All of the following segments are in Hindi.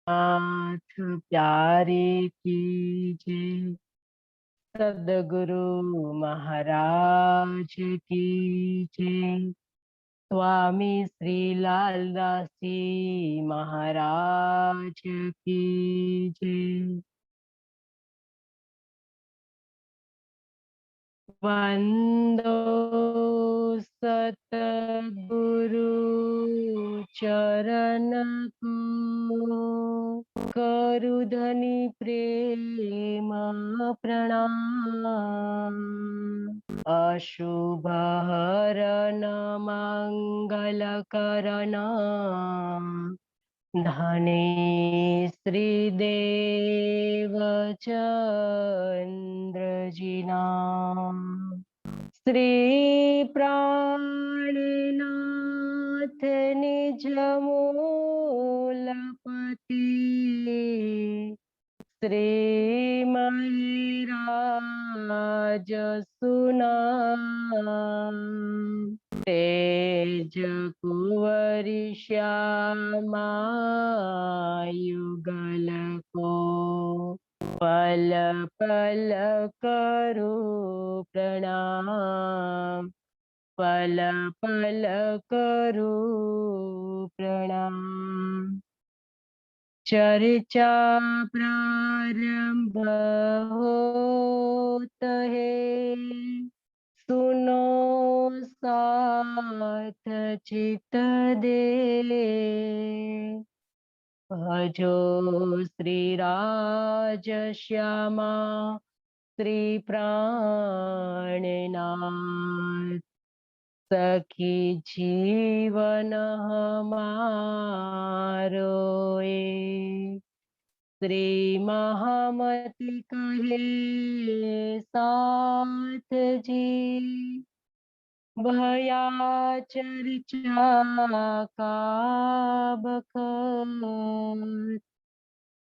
नाथ प्यारे की जय। सदगुरु महाराज की जय। स्वामी श्री लालदासी महाराज की जय। वंदो सतगुरु चरण को, करु धनी प्रेम प्रणाम। अशुभ हरण मंगल करण, धने श्रीदेव चंद्र नाम। श्री प्राणनाथ निज मूलपति, श्री महिराज सुनाम। तेज कुंवरी श्यामा युगल को, पल पल करो प्रणाम। पल पल करो प्रणाम। चर्चा प्रारंभ होत है, सुनो साथ चित दे। भजो श्री राज श्यामा श्री प्राणनाथ, सखी जीवन हमारो ए। श्री महामति कहे साथ जी, भया चर्चा का बखत।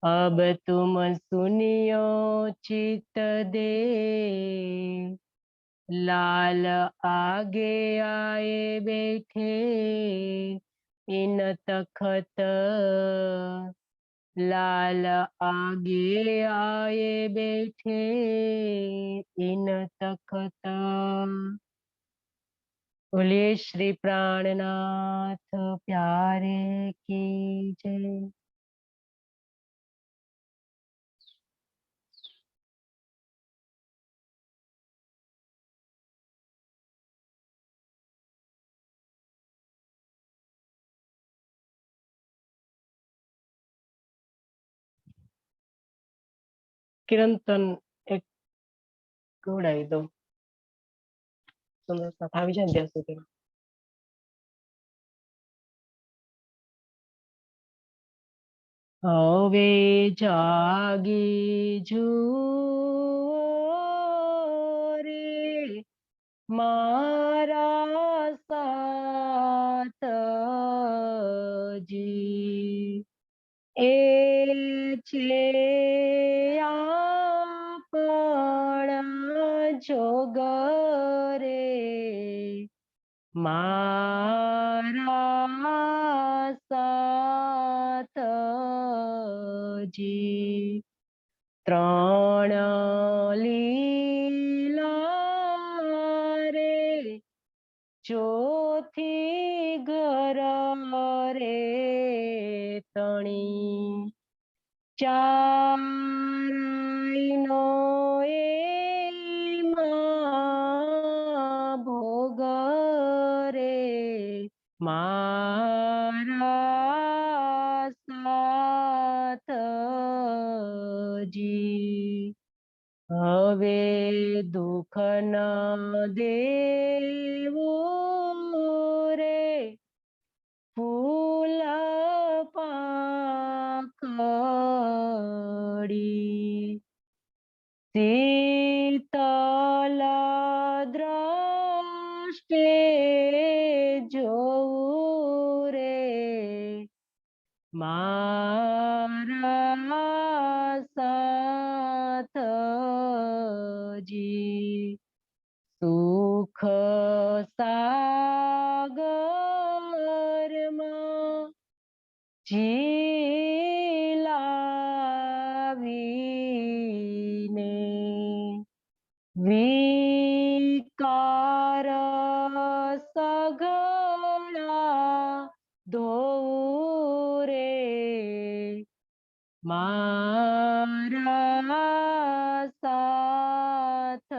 अब तुम सुनियो चित दे, लाल आगे आए बैठे इन तखत। लाल आगे आए बैठे इन तखत। बोलिए श्री प्राणनाथ प्यारे की जय। કિરણતન એક ગવડાવી દો, સુંદર સાથ આવી જાય ને ત્યાં સુધી. હવે જાગી જુઓ રે મારા સાતજી, એ છે આપણા જોગ રે મારા સાતજી. ત્રણ લીલા રે ચોથી ઘર રે તણી, ચારનો એમાં ભોગ રે મારા સાતજી. હવે દુઃખ ન દેવો રે ફૂલ પાંખડી, શીતલ દ્રષ્ટે જોવું રે મારા સાથજી. સુખ સાગરમાં ઝીલ ધોઉં રે મારા સાથજી,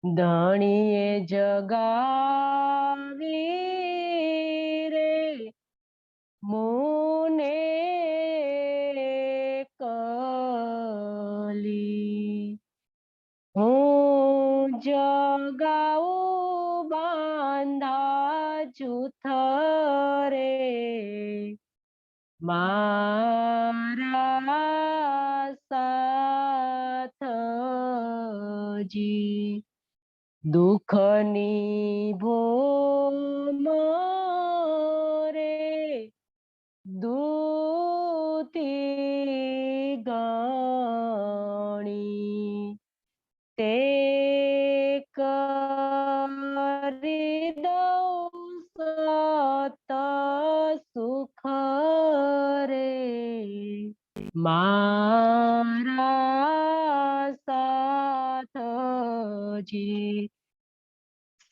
ધણીએ જગાવી રે મુને કલી, હું જગાઉં બાંધા જૂથ રે મારા સાથજી, દુઃખની ભૂમ રે દૂતી ગણી, તે કરી દઉં સત સુખ રે મારા સાથજી,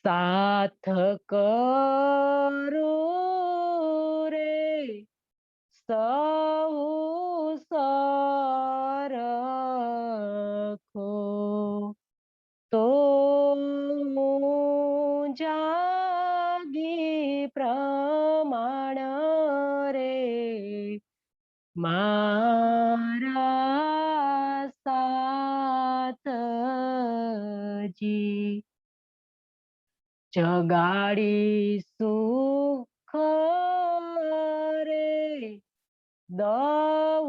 સાથ કરું રે સહુ સરખો, તો હું જાગી પ્રમાણ રે મારા સાથજી, જગાડી સુખ રે દઉં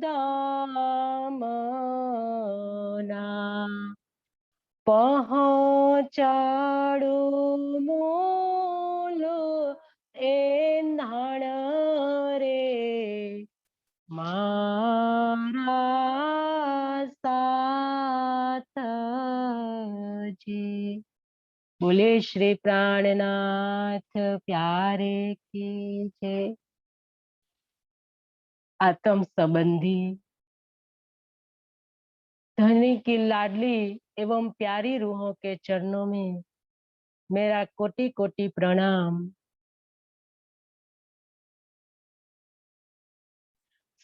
દામના, પહોંચાડું મૂલ એંધાણ રે મારા સાથજી। બોલે શ્રી प्राणनाथ प्यारे की जय। आत्म संबंधी धनी की लाडली एवं प्यारी रूहों के चरणों में मेरा कोटि कोटि प्रणाम।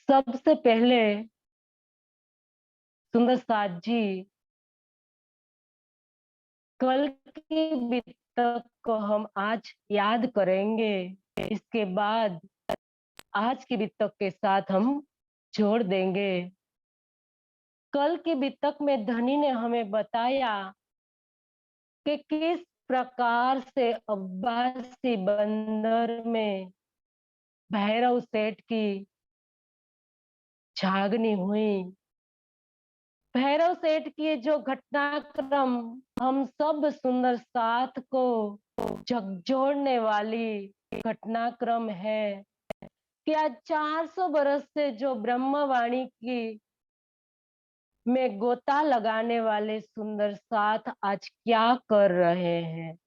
सबसे पहले सुंदर साथ जी कल की बीतक को हम आज याद करेंगे, इसके बाद आज की बीतक के साथ हम जोड़ देंगे। कल की बीतक में धनी ने हमें बताया कि किस प्रकार से अब्बासी बंदर में भैरव सेठ की झागनी हुई। भैरव सेठ की जो घटनाक्रम हम सब सुंदर साथ को झकझोरने वाली घटनाक्रम है कि आज 400 बरस से जो ब्रह्मवाणी की में गोता लगाने वाले सुंदर साथ आज क्या कर रहे हैं।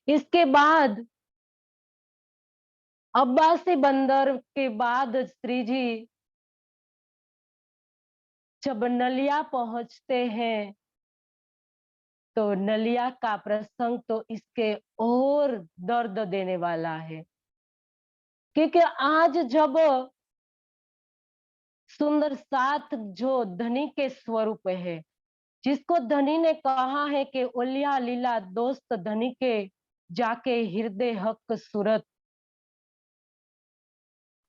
इसके बाद अब्बासी बंदर के बाद श्री जी जब नलिया पहुंचते हैं तो नलिया का प्रसंग तो इसके और दर्द देने वाला है, क्योंकि आज जब सुंदर साथ जो धनी के स्वरूप है, जिसको धनी ने कहा है कि ओलिया लीला दोस्त धनी के जाके हृदय हक सूरत,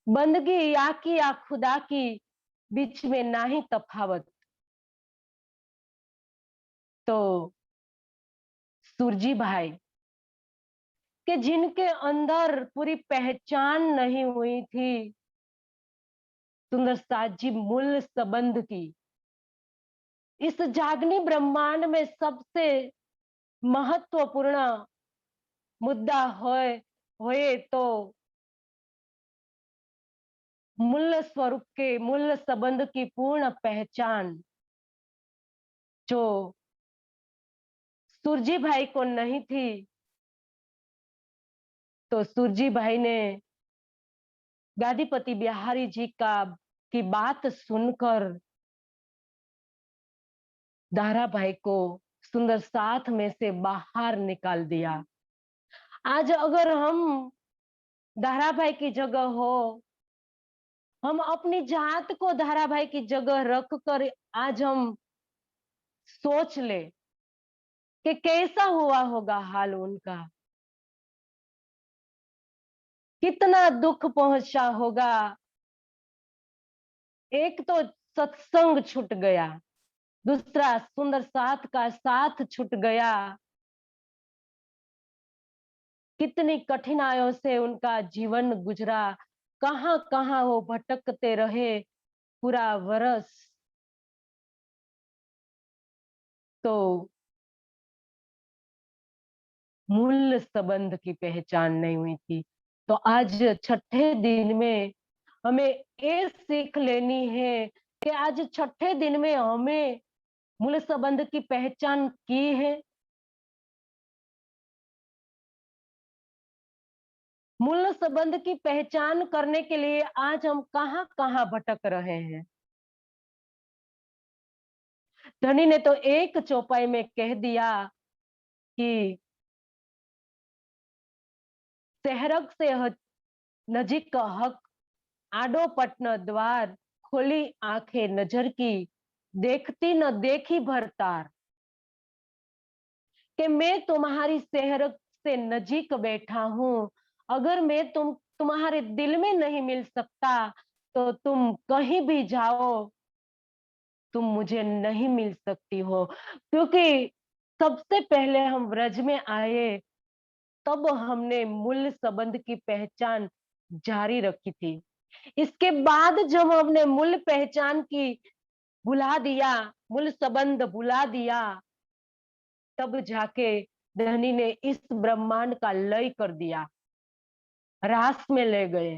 बंदगी या की या खुदा की बीच में ना ही तफावत। तो सुरजी भाई कि जिनके अंदर पूरी पहचान नहीं हुई थी सुंदर साथ जी मूल संबंध की, इस जागनी ब्रह्मांड में सबसे महत्वपूर्ण मुद्दा होए तो मूल स्वरूप के मूल संबंध की पूर्ण पहचान जो सुरजी भाई को नहीं थी, तो सुरजी भाई ने गादीपति बिहारी जी की बात सुनकर दारा भाई को सुंदर साथ में से बाहर निकाल दिया। आज अगर हम धारा भाई की जगह हो, हम अपनी जात को धारा भाई की जगह रख कर आज हम सोच ले कि कैसा हुआ होगा हाल उनका, कितना दुख पहुंचा होगा। एक तो सत्संग छूट गया, दूसरा सुंदर साथ का साथ छूट गया। कितनी कठिनाइयों से उनका जीवन गुजरा, कहां कहां वो भटकते रहे पूरा वर्ष। तो मूल संबंध की पहचान नहीं हुई थी। तो आज छठे दिन में हमें ये सीख लेनी है कि आज छठे दिन में हमें मूल संबंध की पहचान की है। मूल संबंध की पहचान करने के लिए आज हम कहां कहां भटक रहे हैं। धनी ने तो एक चौपाई में कह दिया कि शहरक से नजीक का हक, आडो पटन द्वार, खोली आंखें नजर की, देखती न देखी भरतार। कि मैं तुम्हारी शहर से नजीक बैठा हूं, अगर मैं तुम्हारे दिल में नहीं मिल सकता तो तुम कहीं भी जाओ, तुम मुझे नहीं मिल सकती हो। क्योंकि सबसे पहले हम व्रज में आए, तब हमने मूल संबंध की पहचान जारी रखी थी। इसके बाद जब हमने मूल पहचान की भुला दिया, मूल संबंध भुला दिया, तब जाके धनी ने इस ब्रह्मांड का लय कर दिया, रास में ले गए।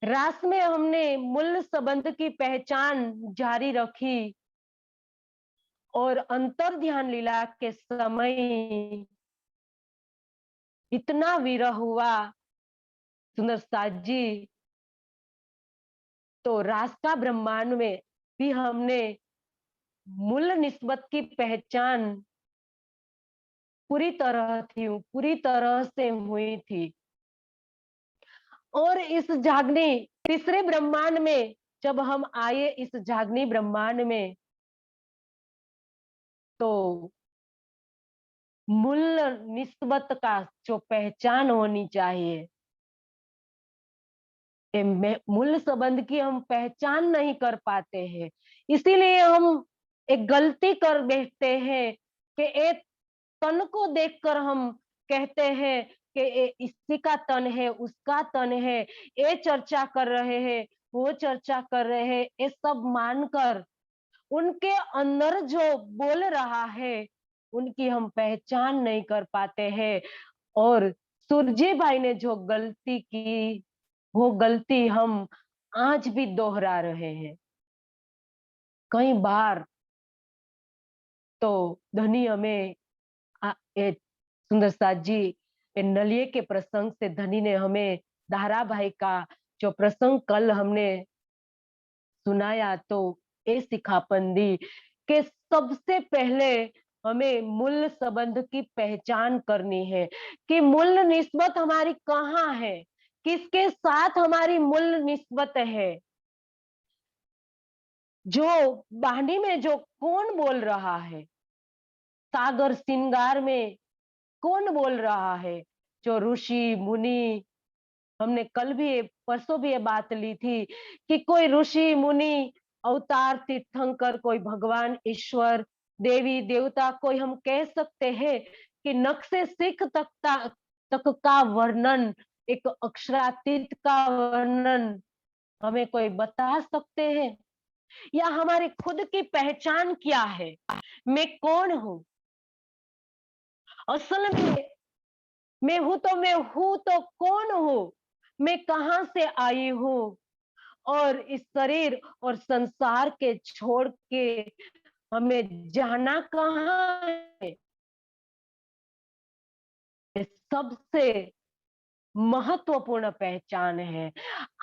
रास में हमने मूल संबंध की पहचान जारी रखी और अंतर ध्यान लीला के समय इतना विरह हुआ सुंदर साथ जी। तो रास का ब्रह्मांड में भी हमने मूल निस्बत की पहचान पूरी तरह से हुई थी। और इस जागनी तीसरे ब्रह्मांड में जब हम आए, इस जागनी ब्रह्मांड में, तो मूल निस्बत का जो पहचान होनी चाहिए, मूल संबंध की हम पहचान नहीं कर पाते हैं। इसीलिए हम एक गलती कर बैठते हैं कि एक तन को देखकर हम कहते हैं कि इसी का तन है, उसका तन है, ये चर्चा कर रहे हैं, वो चर्चा कर रहे हैं, ये सब मानकर उनके अंदर जो बोल रहा है उनकी हम पहचान नहीं कर पाते हैं। और सुरजी भाई ने जो गलती की, वो गलती हम आज भी दोहरा रहे हैं। कई बार तो धनी हमें सुंदर साथ जी नलिये के प्रसंग से धनी ने हमें दारा भाई का जो प्रसंग कल हमने सुनाया, तो ये सिखापन दी कि सबसे पहले हमें मूल संबंध की पहचान करनी है कि मूल निस्बत हमारी कहाँ है, किसके साथ हमारी मूल निस्बत है। जो बांडी में जो कौन बोल रहा है, सागर श्रृंगार में कौन बोल रहा है, जो ऋषि मुनि, हमने कल भी परसों भी ये बात ली थी कि कोई ऋषि मुनि अवतार तीर्थंकर, कोई भगवान ईश्वर देवी देवता, कोई हम कह सकते हैं कि नक्शे सिख तक का वर्णन, एक अक्षरातीत का वर्णन हमें कोई बता सकते हैं? या हमारी खुद की पहचान क्या है, मैं कौन हूं असल में? मैं हूं तो कौन हूं, मैं कहां से आई हूं, और इस शरीर और संसार के छोड़ के हमें जाना कहाँ है, ये सबसे महत्वपूर्ण पहचान है।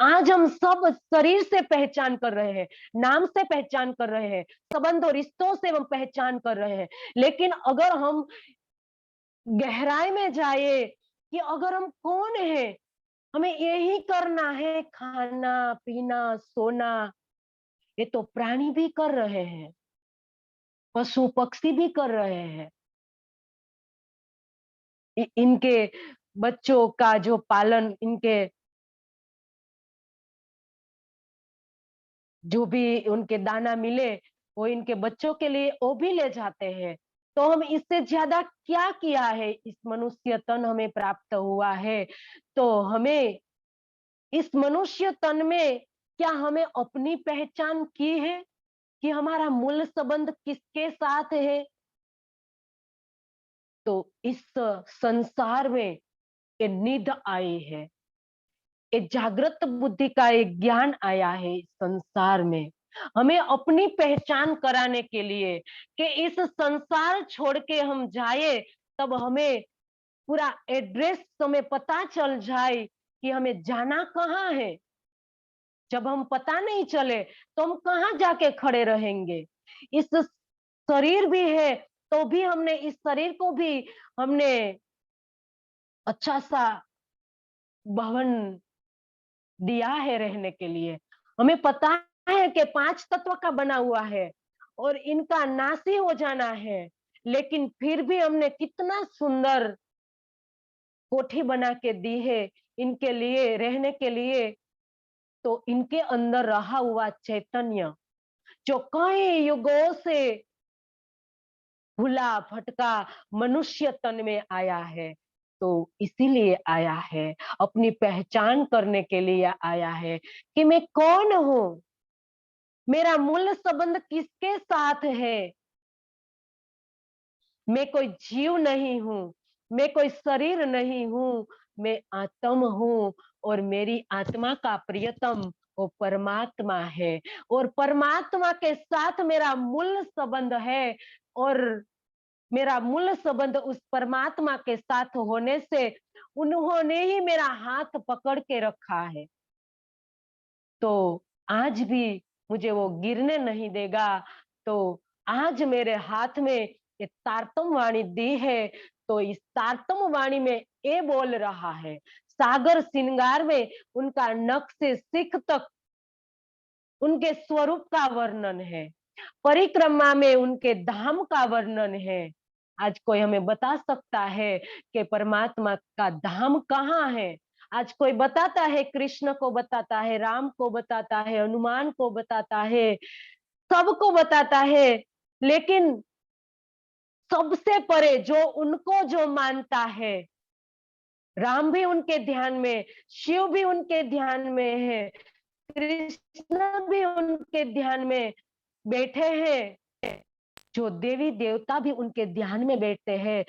आज हम सब शरीर से पहचान कर रहे हैं, नाम से पहचान कर रहे हैं, संबंध और रिश्तों से हम पहचान कर रहे हैं, लेकिन अगर हम गहराई में जाए कि अगर हम कौन है, हमें यही करना है, खाना पीना सोना। ये तो प्राणी भी कर रहे हैं, पशु पक्षी भी कर रहे हैं। इनके बच्चों का जो पालन, इनके जो भी उनके दाना मिले वो इनके बच्चों के लिए वो भी ले जाते हैं। तो हम इससे ज्यादा क्या किया है, इस मनुष्य तन हमें प्राप्त हुआ है, तो हमें इस मनुष्य तन में क्या हमें अपनी पहचान की है कि हमारा मूल संबंध किसके साथ है? तो इस संसार में ये निध आई है, एक जागृत बुद्धि का एक ज्ञान आया है इस संसार में, हमें अपनी पहचान कराने के लिए कि इस संसार छोड़ के हम जाए, तब हमें पूरा एड्रेस हमें पता चल जाए कि हमें जाना कहाँ है। जब हम पता नहीं चले तो हम कहाँ जाके खड़े रहेंगे? इस शरीर भी है तो भी हमने इस शरीर को भी हमने अच्छा सा भवन दिया है रहने के लिए। हमें पता है कि 5 तत्व का बना हुआ है और इनका नाश ही हो जाना है, लेकिन फिर भी हमने कितना सुंदर कोठी बना के दी है इनके लिए रहने के लिए। तो इनके अंदर रहा हुआ चैतन्य जो कई युगों से भूला भटका मनुष्य तन में आया है, तो इसीलिए आया है, अपनी पहचान करने के लिए आया है कि मैं कौन हूँ, मेरा मूल संबंध किसके साथ है। मैं कोई जीव नहीं हूँ, मैं कोई शरीर नहीं हूँ, मैं आत्मा हूँ और मेरी आत्मा का प्रियतम वो परमात्मा है और परमात्मा के साथ मेरा मूल संबंध है। और मेरा मूल संबंध उस परमात्मा के साथ होने से उन्होंने ही मेरा हाथ पकड़ के रखा है, तो आज भी मुझे वो गिरने नहीं देगा। तो आज मेरे हाथ में ये तारतम वाणी दी है, तो इस तारतम वाणी में ये बोल रहा है, सागर श्रृंगार में उनका नख से सिख तक उनके स्वरूप का वर्णन है, परिक्रमा में उनके धाम का वर्णन है। आज कोई हमें बता सकता है कि परमात्मा का धाम कहाँ है? आज कोई बताता है, कृष्ण को बताता है, राम को बताता है, हनुमान को बताता है, सबको बताता है, लेकिन सबसे परे जो उनको जो मानता है, राम भी उनके ध्यान में, शिव भी उनके ध्यान में है, कृष्ण भी उनके ध्यान में बैठे हैं, जो देवी देवता भी उनके ध्यान में बैठते हैं,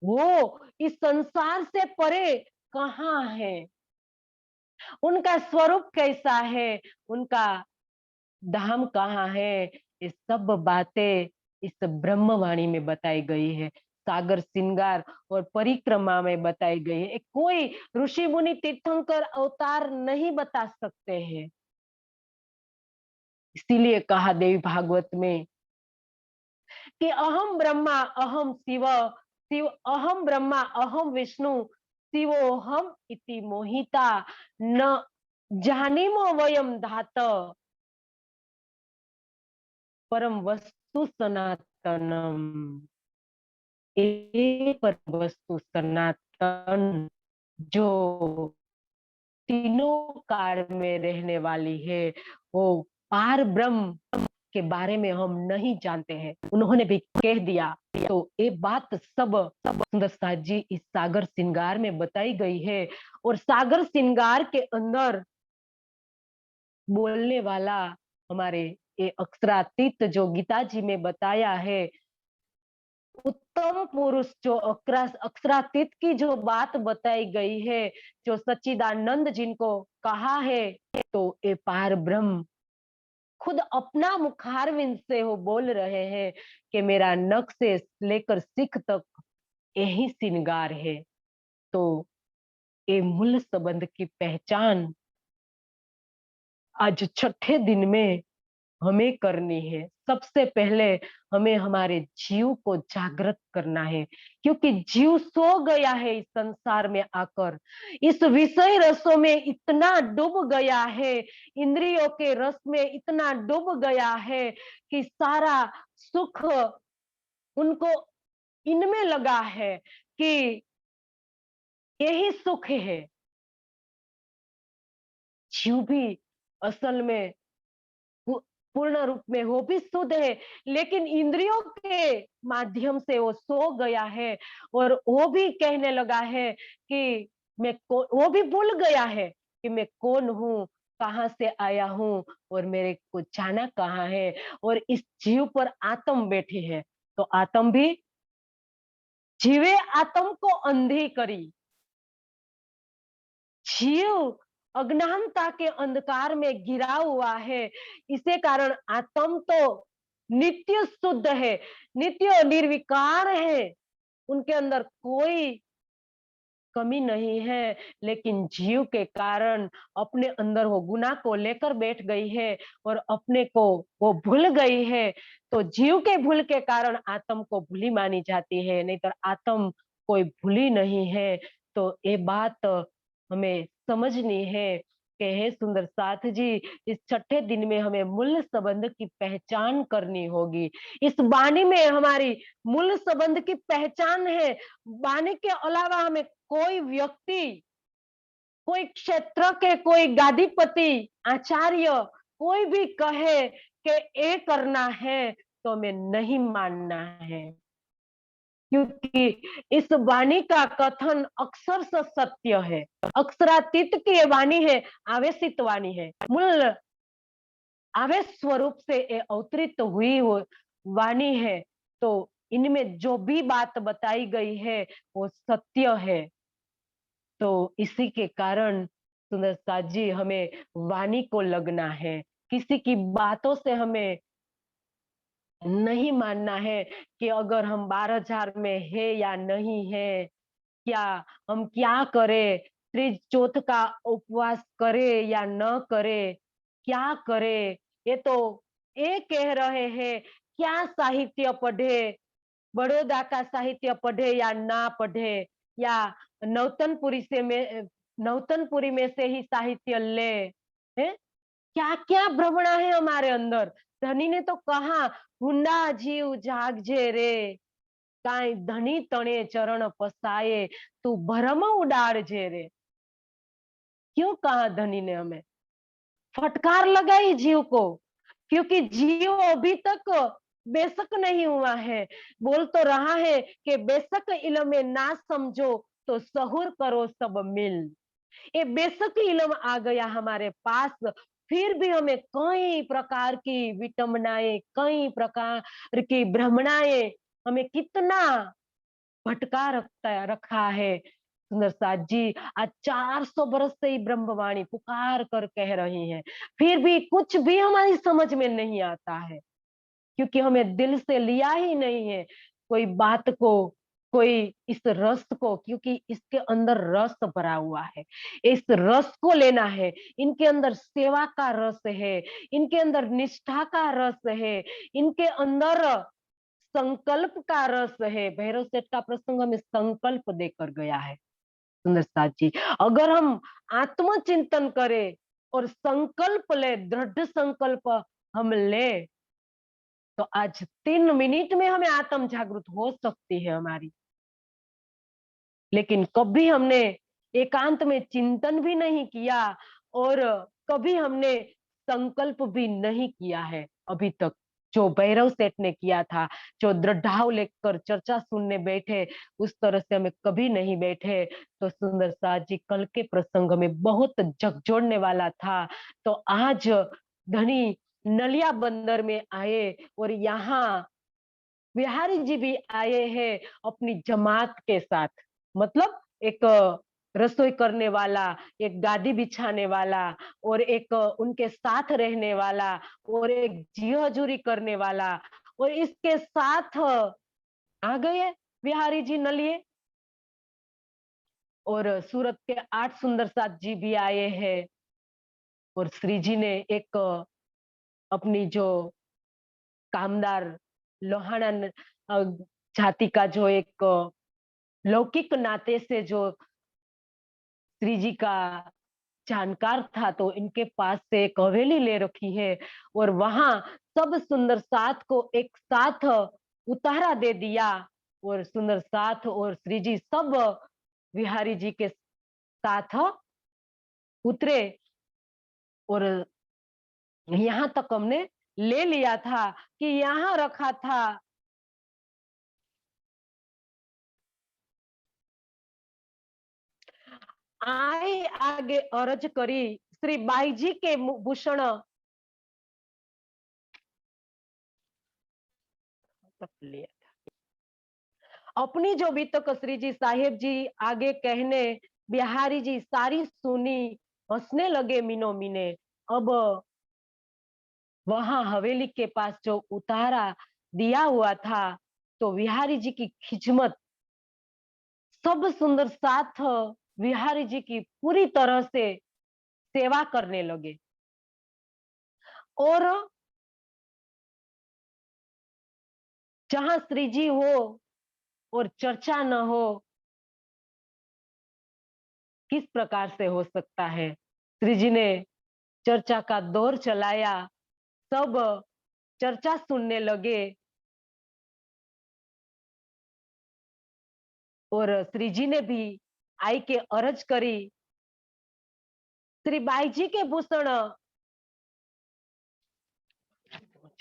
वो इस संसार से परे कहाँ है? उनका स्वरूप कैसा है? उनका धाम कहाँ है? ये सब बातें इस ब्रह्मवाणी में बताई गई है, सागर श्रृंगार और परिक्रमा में बताई गई है। कोई ऋषि मुनि तीर्थंकर अवतार नहीं बता सकते हैं। इसीलिए कहा देवी भागवत में कि अहम ब्रह्मा अहम शिव, शिव अहम ब्रह्मा अहम विष्णु, शिवोहम इति मोहिता, न जानीमो वयम धात परम वस्तु सनातनम। एक परम वस्तु सनातन जो तीनों काल में रहने वाली है, वो पार ब्रह्म के बारे में हम नहीं जानते हैं, उन्होंने भी कह दिया। तो ये बात सब सुंदर साथ जी इस सागर श्रृंगार में बताई गई है। और सागर श्रृंगार के अंदर बोलने वाला हमारे ये अक्षरातीत जो गीता जी में बताया है, उत्तम पुरुष जो अक्षरातीत की जो बात बताई गई है, जो सच्चिदानंद जिनको कहा है, तो ये पार ब्रह्म खुद अपना मुखारविंद से वो बोल रहे हैं कि मेरा नख से लेकर सिख तक यही श्रृंगार है। तो ये मूल संबंध की पहचान आज छठे दिन में हमें करनी है। सबसे पहले हमें हमारे जीव को जागृत करना है, क्योंकि जीव सो गया है इस संसार में आकर, इस विषय रसों में इतना डूब गया है, इंद्रियों के रस में इतना डूब गया है कि सारा सुख उनको इनमें लगा है कि यही सुख है। जीव भी असल में पूर्ण रूप में वो भी शुद्ध है, लेकिन इंद्रियों के माध्यम से वो सो गया है, और वो भी कहने लगा है कि वो भी भूल गया है कि मैं कौन हूँ, कहाँ से आया हूँ, और मेरे को जाना कहाँ है। और इस जीव पर आत्म बैठी है, तो आत्म भी जीवे आत्म को अंधी करी। जीव अज्ञानता के अंधकार में गिरा हुआ है, इसे कारण आत्म तो नित्य शुद्ध है, नित्य निर्विकार है, उनके अंदर कोई कमी नहीं है, लेकिन जीव के कारण अपने अंदर वो गुनाह को लेकर बैठ गई है और अपने को वो भूल गई है। तो जीव के भूल के कारण आत्म को भूली मानी जाती है, नहीं तो आत्म कोई भूली नहीं है। तो ये बात हमें समझनी है कि हे सुंदर साथ जी, इस छठे दिन में हमें मूल संबंध की पहचान करनी होगी। इस वाणी में हमारी मूल संबंध की पहचान है। वाणी के अलावा हमें कोई व्यक्ति, कोई क्षेत्र के कोई गादीपति, आचार्य कोई भी कहे कि ये करना है, तो हमें नहीं मानना है, क्योंकि इस वाणी का कथन अक्षर से सत्य है। अक्षरातीत की ये वाणी है, आवेशित वाणी है, मूल आवेश स्वरूप से ये अवतरित हुई वो वाणी है। तो इनमें जो भी बात बताई गई है वो सत्य है। तो इसी के कारण सुंदर साथ जी, हमें वाणी को लगना है, किसी की बातों से हमें नहीं मानना है कि अगर हम 12,000 में है या नहीं है, क्या हम क्या करें, त्रिज चौथ का उपवास करे या न करे, क्या करे। ये तो ये कह रहे हैं क्या साहित्य पढ़े, बड़ौदा का साहित्य पढ़े या ना पढ़े, या नौतनपुरी से में नौतनपुरी में से ही साहित्य ले, है क्या क्या भ्रमणा है हमारे अंदर। धनी ने तो कहा, हुंडा जीव जागजे रे, काई धनी तणे चरण पसाए, तू भरम उडाड़जे रे। क्यों कहा धनी ने हमें, फटकार लगाई जीव को, क्योंकि जीव अभी तक बेशक नहीं हुआ है। बोल तो रहा है कि बेशक इल्म में ना समझो तो सहूर करो सब मिल। ये बेशक इल्म आ गया हमारे पास, फिर भी हमें कई प्रकार की विटंबनाएं, कई प्रकार की भ्रमणाएं, हमें कितना भटका रखा है। सुंदर साथ जी, आज 400 बरस से ही ब्रह्मवाणी पुकार कर कह रही है, फिर भी कुछ भी हमारी समझ में नहीं आता है, क्योंकि हमें दिल से लिया ही नहीं है कोई बात को, कोई इस रस को, क्योंकि इसके अंदर रस भरा हुआ है, इस रस को लेना है। इनके अंदर सेवा का रस है, इनके अंदर निष्ठा का रस है, इनके अंदर संकल्प का रस है। भैरव सेठ का प्रसंग हमें संकल्प देकर गया है सुंदर साथ जी। अगर हम आत्मचिंतन करें और संकल्प ले, दृढ़ संकल्प हम ले, तो आज 3 मिनट में हमें आत्म जागृत हो सकती है हमारी। लेकिन कभी हमने एकांत में चिंतन भी नहीं किया, और कभी हमने संकल्प भी नहीं किया है अभी तक, जो भैरव सेठ ने किया था, जो दृढ़ाव लेकर चर्चा सुनने बैठे, उस तरह से हमें कभी नहीं बैठे। तो सुंदर साथ जी, कल के प्रसंग में बहुत झकझोरने वाला था। तो आज धनी नलिया बंदर में आए, और यहाँ बिहारी जी भी आए हैं अपनी जमात के साथ, मतलब एक रसोई करने वाला, एक गादी बिछाने वाला, और एक उनके साथ रहने वाला, और एक जी हजूरी करने वाला, और इसके साथ आ गए बिहारी जी नलिए। और सूरत के 8 सुंदर साथ जी भी आए हैं, और श्री जी ने एक अपनी जो कामदार लोहाना जाति का जो एक लौकिक नाते से जो श्री जी का जानकार था, तो इनके पास से एक हवेली ले रखी है और वहां सब सुंदर साथ को एक साथ उतारा दे दिया। और सुंदर साथ और श्री जी सब बिहारी जी के साथ उतरे। और यहाँ तक हमने ले लिया था कि यहाँ रखा था। आए आगे अरज करी श्री बाई जी के भूषण अपनी जो बीतक श्री जी साहेब जी आगे कहने, बिहारी जी सारी सुनी, हंसने लगे मीनो मीने। अब वहां हवेली के पास जो उतारा दिया हुआ था, तो बिहारी जी की खिजमत सब सुंदर साथ बिहारी जी की पूरी तरह से सेवा करने लगे। और जहां श्री जी हो और चर्चा न हो, किस प्रकार से हो सकता है। श्री जी ने चर्चा का दौर चलाया, सब चर्चा सुनने लगे। और श्री जी ने भी आई के अरज करी, श्री बाई जी के भूषण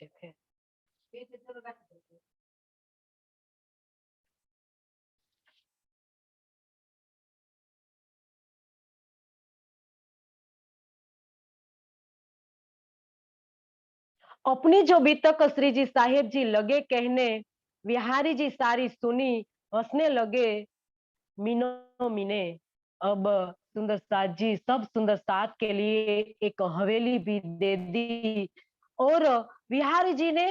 थे। अपनी जो बीतक श्री जी साहेब जी लगे कहने, बिहारी जी सारी सुनी, हंसने लगे मीनो मीने। अब सुंदर साथ जी सब सुंदर साथ के लिए एक हवेली भी दे दी। और बिहारी जी ने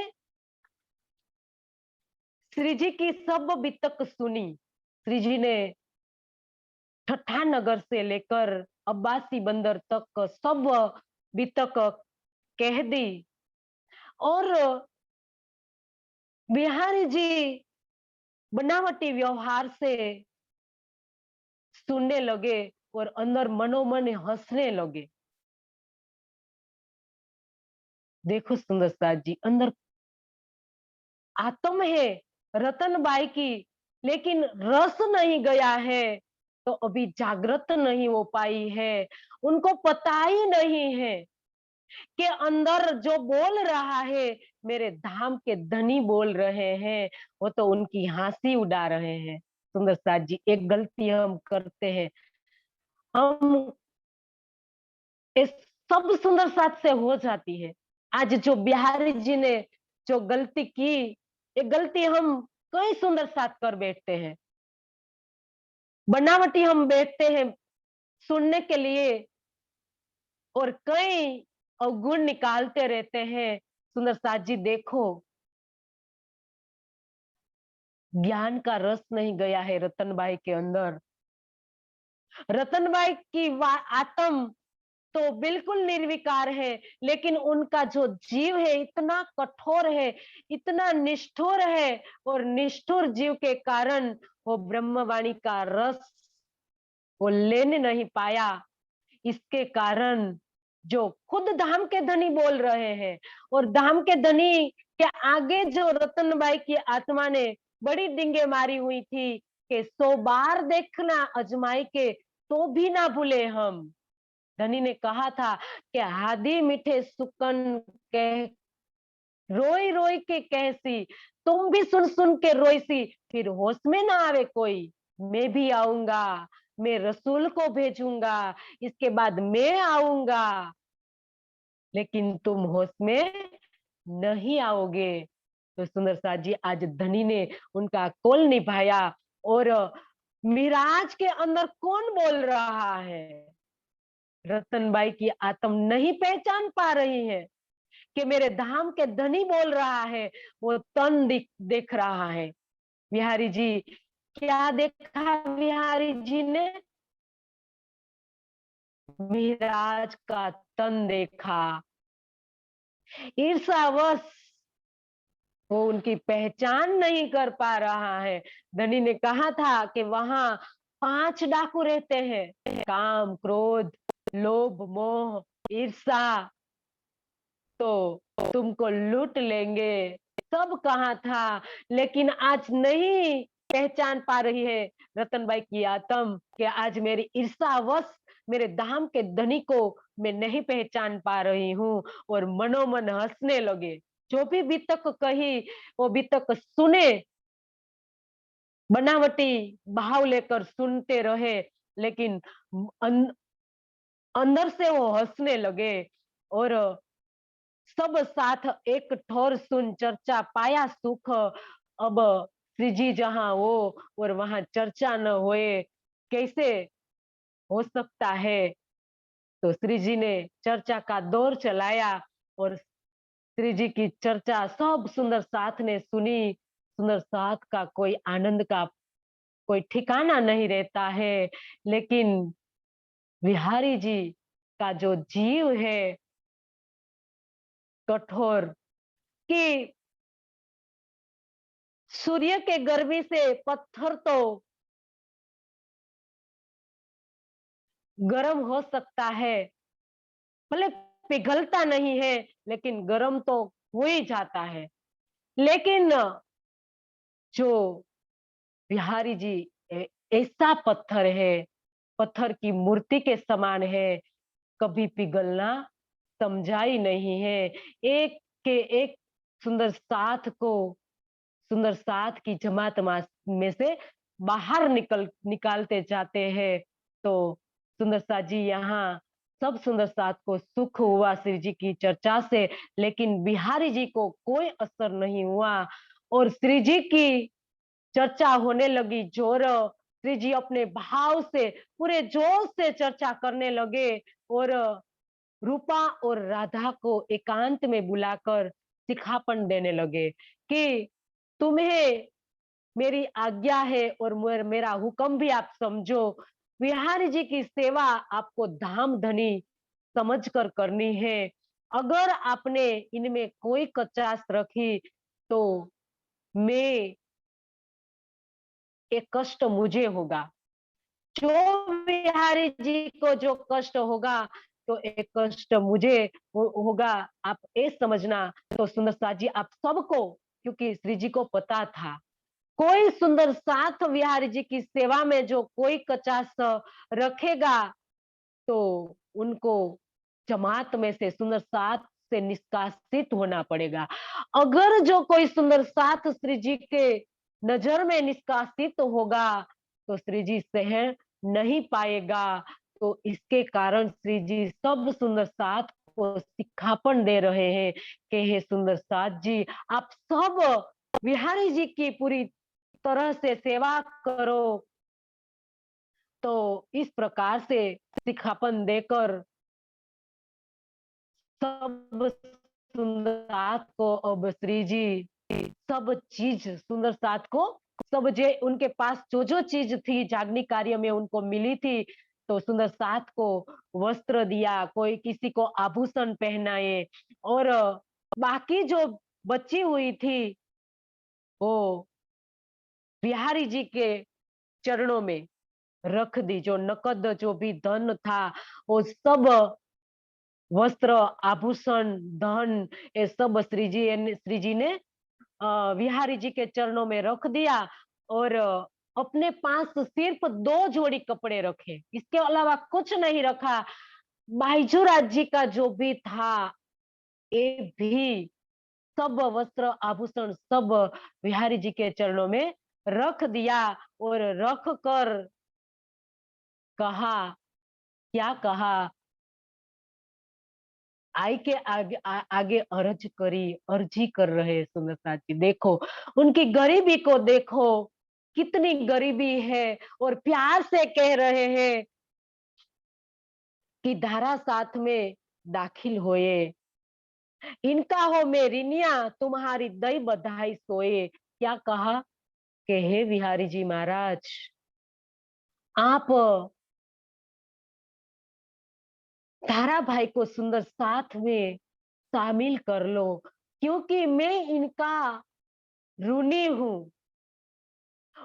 श्री जी की सब बीतक सुनी। श्री जी ने ठट्ठा नगर से लेकर अब्बासी बंदर तक सब बीतक कह दी। और बिहारी जी बनावटी व्यवहार से सुनने लगे और अंदर मनोमन हंसने लगे। देखो सुंदर साथ जी, अंदर आत्म है रतनबाई की, लेकिन रस नहीं गया है, तो अभी जागृत नहीं हो पाई है। उनको पता ही नहीं है कि अंदर जो बोल रहा है, मेरे धाम के धनी बोल रहे हैं, वो तो उनकी हंसी उड़ा रहे हैं। सुंदर साथ जी, एक गलती हम करते हैं, हम इस सब सुंदर साथ से हो जाती है। आज जो बिहारी जी ने जो गलती की, ये गलती हम कई सुंदर साथ कर बैठते हैं। बनावटी हम बैठते हैं सुनने के लिए और कई अवगुण निकालते रहते हैं। सुंदर साथ जी देखो, ज्ञान का रस नहीं गया है रतनबाई के अंदर। रतनबाई की आत्म तो बिल्कुल निर्विकार है, लेकिन उनका जो जीव है इतना कठोर है, इतना निष्ठुर है। और निष्ठुर जीव के कारण वो ब्रह्मवाणी का रस वो लेने नहीं पाया। इसके कारण जो खुद धाम के धनी बोल रहे हैं, और धाम के धनी के आगे जो रतनबाई की आत्मा ने बड़ी डिंगे मारी हुई थी कि 100 बार देखना अजमाई के तो भी ना भूले हम। धनी ने कहा था कि हादी मीठे सुकन कह रोई रोई के कहसी, तुम भी सुन सुन के रोई सी, फिर होश में ना आवे कोई। मैं भी आऊंगा, मैं रसूल को भेजूंगा, इसके बाद मैं आऊंगा, लेकिन तुम होश में नहीं आओगे। तो सुंदर साथ जी, आज धनी ने उनका कौल निभाया। और मिराज के अंदर कौन बोल रहा है? रतनबाई की आत्म नहीं पहचान पा रही है कि मेरे धाम के धनी बोल रहा है, वो तन देख रहा है। बिहारी जी क्या देखा? बिहारी जी ने मिराज का तन देखा। ईर्ष्यावश वो उनकी पहचान नहीं कर पा रहा है। धनी ने कहा था कि वहां 5 डाकू रहते हैं, काम, क्रोध, लोभ, मोह, ईर्ष्या, तो तुमको लूट लेंगे। सब कहा था, लेकिन आज नहीं पहचान पा रही है रतनबाई की आत्म कि आज मेरी ईर्ष्यावश मेरे धाम के धनी को मैं नहीं पहचान पा रही हूँ, और मनोमन हंसने लगे। जो भी बीतक कही वो बीतक सुने, बनावटी भाव लेकर सुनते रहे, लेकिन अं, अंदर से वो हंसने लगे। और सब साथ एक ठोर सुन चर्चा पाया सुख। अब श्री जी जहां हो और वहां चर्चा न होए, कैसे हो सकता है। तो श्री जी ने चर्चा का दौर चलाया, और श्री जी की चर्चा सब सुंदर साथ ने सुनी। सुंदर साथ का कोई आनंद का कोई ठिकाना नहीं रहता है, लेकिन बिहारी जी का जो जीव है कठोर, कि सूर्य के गर्मी से पत्थर तो गर्म हो सकता है, भले पिघलता नहीं है, लेकिन गर्म तो हो ही जाता है। लेकिन जो बिहारी जी ऐसा पत्थर है, पत्थर की मूर्ति के समान है, कभी पिघलना समझा ही नहीं है। एक के एक सुंदर साथ को, सुंदर साथ की जमात में से बाहर निकालते जाते हैं। तो सुंदर साथ जी यहाँ सब सुंदर साथ को सुख हुआ श्री जी की चर्चा से, लेकिन बिहारी जी को कोई असर नहीं हुआ। और श्री जी की चर्चा होने लगी जोर, श्री जी अपने भाव से पूरे जोश से चर्चा करने लगे, और रूपा और राधा को एकांत में बुलाकर सिखापन देने लगे कि तुम्हें मेरी आज्ञा है और मेरा हुक्म भी आप समझो। बिहारी जी की सेवा आपको धाम धनी समझकर करनी है। अगर आपने इनमें कोई कचास रखी तो मैं, एक कष्ट मुझे होगा। जो बिहारी जी को जो कष्ट होगा, तो एक कष्ट मुझे होगा, आप ये समझना। तो सुंदर साथ जी आप सबको, क्योंकि श्री जी को पता था कोई सुंदर साथ बिहारी जी की सेवा में जो कोई कचास रखेगा, तो उनको जमात में से, सुंदर साथ से निष्कासित होना पड़ेगा। अगर जो कोई सुंदर साथ श्री जी के नजर में निष्कासित होगा, तो श्री जी सहन नहीं पाएगा। तो इसके कारण श्री जी सब सुंदर साथ को सिखापन दे रहे हैं कि हे सुंदर साथ जी, आप सब बिहारी जी की पूरी तरह से सेवा करो। तो इस प्रकार से सिखापन देकर सब सुंदर साथ को अब श्री जी सब चीज सुंदर साथ को, सब जे उनके पास जो जो चीज थी जागनी कार्य में उनको मिली थी, तो सुंदर साथ को वस्त्र दिया, कोई किसी को आभूषण पहनाए, और बाकी जो बची हुई थी वो बिहारी जी के चरणों में रख दी। जो नकद जो भी धन था वो सब वस्त्र, आभूषण, धन, ये सब श्री जी ने बिहारी जी के चरणों में रख दिया। और अपने पास सिर्फ 2 जोड़ी कपड़े रखे, इसके अलावा कुछ नहीं रखा। बाईजूराज जी का जो भी था ये भी सब वस्त्र, आभूषण सब बिहारी जी के चरणों में रख दिया। और रख कर कहा, क्या कहा, आई के आगे अर्जी कर रहे सुंदर साथ जी। देखो उनकी गरीबी को, देखो कितनी गरीबी है, और प्यार से कह रहे हैं कि धारा साथ में दाखिल होए, इनका हो में रिनिया तुम्हारी दई बधाई सोए। क्या कहा कि हे बिहारी जी महाराज, आप तारा भाई को सुंदर साथ में शामिल कर लो, क्योंकि मैं इनका ऋणी हूँ।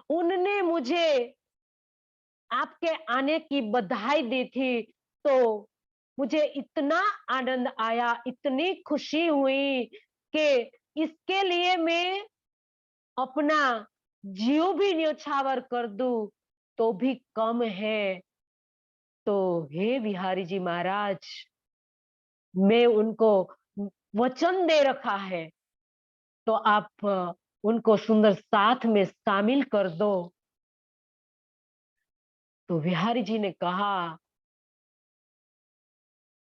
उनने मुझे आपके आने की बधाई दी थी, तो मुझे इतना आनंद आया, इतनी खुशी हुई कि इसके लिए मैं अपना जीव भी न्योछावर कर दूँ, तो भी कम है। तो हे बिहारी जी महाराज, मैं उनको वचन दे रखा है, तो आप उनको सुंदर साथ में शामिल कर दो। तो बिहारी जी ने कहा,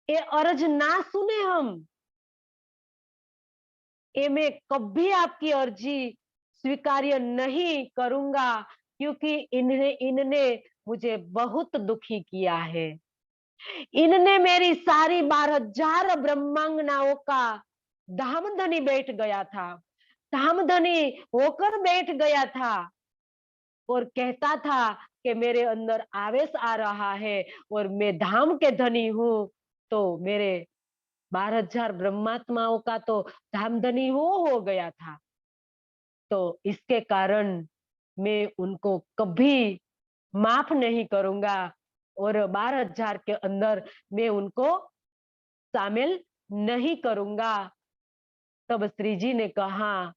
ये अर्ज ना सुने हम, ये मैं कभी आपकी अर्जी स्वीकार्य नहीं करूंगा, क्योंकि इन्हें इनने मुझे बहुत दुखी किया है। इनने मेरी सारी 12,000 ब्रह्मांगनाओं का धामधनी बैठ गया था, धामधनी होकर बैठ गया था, और कहता था कि मेरे अंदर आवेश आ रहा है और मैं धाम के धनी हूँ। तो मेरे 12,000 ब्रह्मात्माओं का तो धामधनी हो गया था। तो इसके कारण मैं उनको कभी माफ नहीं करूंगा, और 12,000 के अंदर मैं उनको शामिल नहीं करूंगा। तब श्री जी ने कहा,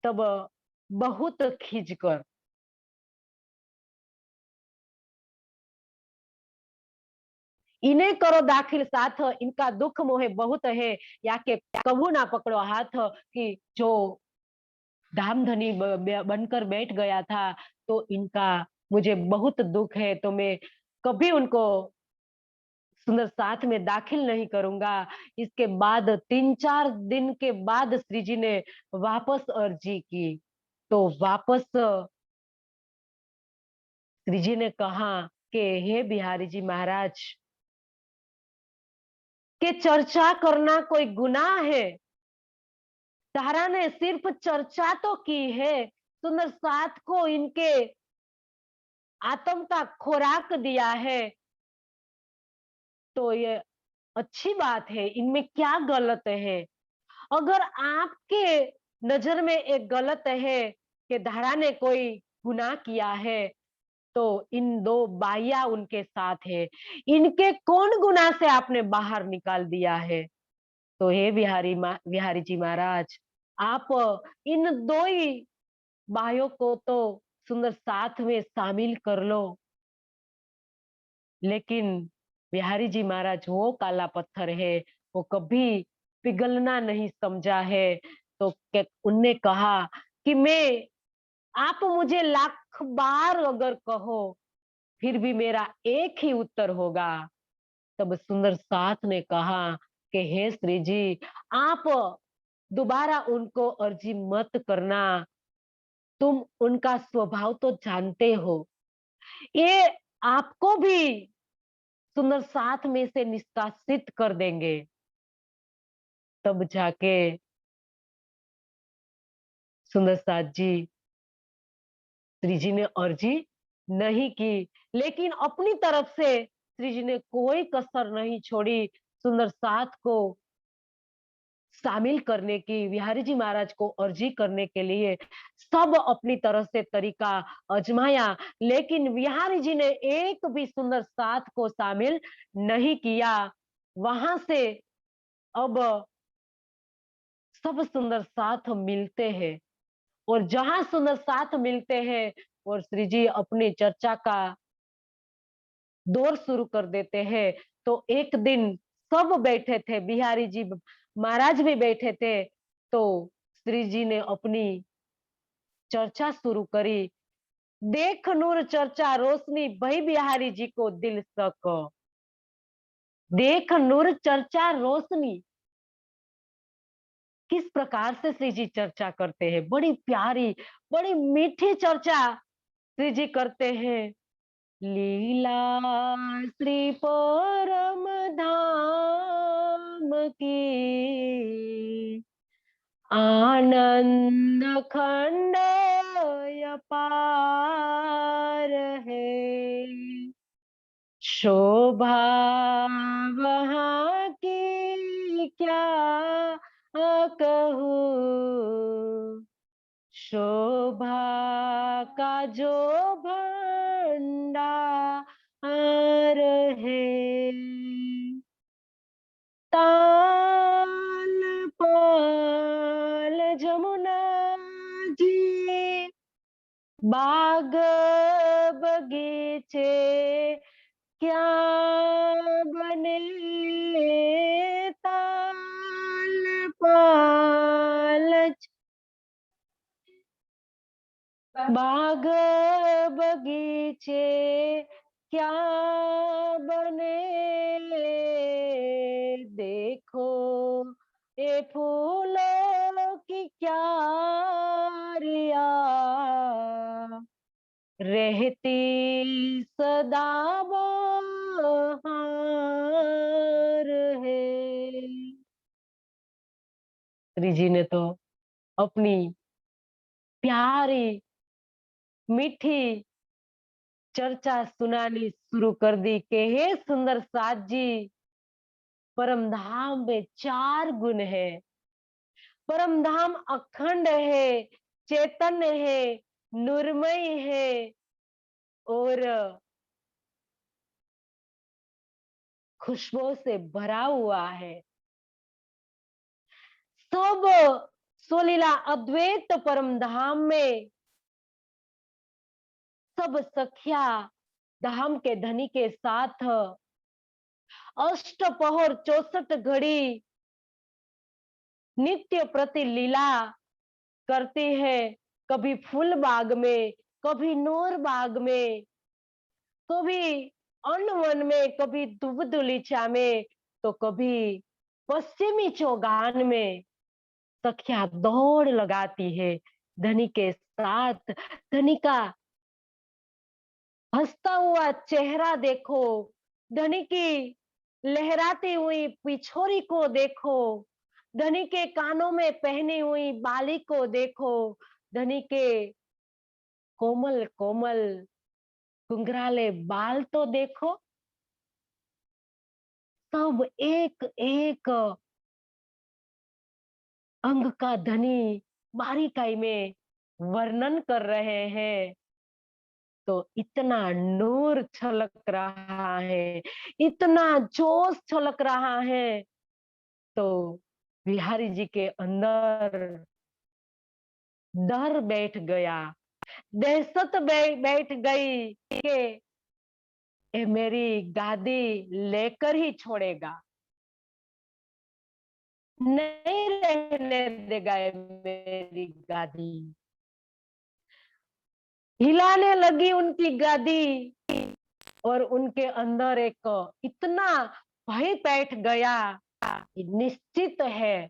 तब बहुत खींचकर, इन्हें करो दाखिल साथ, इनका दुख मोहे बहुत है, या के कभू ना पकड़ो हाथ, कि जो धामधनी बनकर बैठ गया था, तो इनका मुझे बहुत दुख है, तो मैं कभी उनको सुंदर साथ में दाखिल नहीं करूंगा। इसके बाद 3-4 दिन के बाद श्री जी ने वापस अर्जी की, तो वापस श्री जी ने कहा कि हे बिहारी जी महाराज, के चर्चा करना कोई गुनाह है? तारा ने सिर्फ चर्चा तो की है, सुंदर साथ को इनके आत्म का खुराक दिया है, तो ये अच्छी बात है, इनमें क्या गलत है? अगर आपके नजर में एक गलत है कि धारा ने कोई गुनाह किया है, तो इन दो बाइया उनके साथ है, इनके कौन गुनाह से आपने बाहर निकाल दिया है? तो हे बिहारी जी महाराज, आप इन दो ही भाइयों को तो सुंदर साथ में शामिल कर लो। लेकिन बिहारी जी महाराज वो काला पत्थर है, वो कभी पिघलना नहीं समझा है। तो उनने कहा कि मैं, आप मुझे लाख बार अगर कहो, फिर भी मेरा एक ही उत्तर होगा। तब सुंदर साथ ने कहा कि हे श्री जी, आप दोबारा उनको अर्जी मत करना, तुम उनका स्वभाव तो जानते हो, ये आपको भी सुंदर साथ में से निष्कासित कर देंगे। तब जाके सुंदर साथ जी, श्री जी ने अर्जी नहीं की, लेकिन अपनी तरफ से श्री जी ने कोई कसर नहीं छोड़ी सुंदर साथ को शामिल करने की, बिहारी जी महाराज को अर्जी करने के लिए सब अपनी तरफ से तरीका आजमाया, लेकिन बिहारी जी ने एक भी सुंदर साथ को शामिल नहीं किया। वहां से अब सब सुंदर साथ मिलते हैं, और जहां सुंदर साथ मिलते हैं, और श्री जी अपनी चर्चा का दौर शुरू कर देते हैं। तो एक दिन सब बैठे थे, बिहारी जी महाराज भी बैठे थे, तो श्री जी ने अपनी चर्चा शुरू करी। देख नूर चर्चा रोशनी भई बिहारी जी को दिल सक, देख नूर चर्चा रोशनी, किस प्रकार से श्री जी चर्चा करते हैं, बड़ी प्यारी, बड़ी मीठी चर्चा श्री जी करते हैं। लीला श्री परम धाम की, आनंद खंड अपार है, शोभा वहाँ की क्या कहूँ, शोभा का जो भंडार है, ताल पाल जमुना जी, बाग बगीचे क्या बने, ताल पाल बाग बगीचे क्या बने, देखो ये फूलों की क्यारियां रहती सदा बहार है। श्री जी ने तो अपनी प्यारी मीठी चर्चा सुनानी शुरू कर दी कि हे सुंदर साथ जी, परम धाम में 4 गुण है। परम धाम अखंड है, चैतन्य है, नूरमय है और खुशबू से भरा हुआ है। सब सोलीला अद्वैत परम धाम में सब सखिया धाम के धनी के साथ अष्टपहर 64 घड़ी नित्य प्रति लीला करती है। कभी फूल बाग में, कभी नूर बाग में, कभी अनवन में, कभी दुबदुलीचा में, तो कभी पश्चिमी चौगान में सखिया दौड़ लगाती है धनी के साथ। धनी का हंसता हुआ चेहरा देखो, धनी की लहराती हुई पिछोरी को देखो, धनी के कानों में पहनी हुई बाली को देखो, धनी के कोमल कोमल घुंघराले बाल तो देखो। सब एक एक अंग का धनी बारीकाई में वर्णन कर रहे हैं। तो इतना नूर छलक रहा है, इतना जोश छलक रहा है, तो बिहारी जी के अंदर डर बैठ गया, दहशत बैठ गई कि ये मेरी गादी लेकर ही छोड़ेगा, नहीं रहने देगा ये मेरी गादी। हिलाने लगी उनकी गादी और उनके अंदर एक इतना भय बैठ गया कि निश्चित है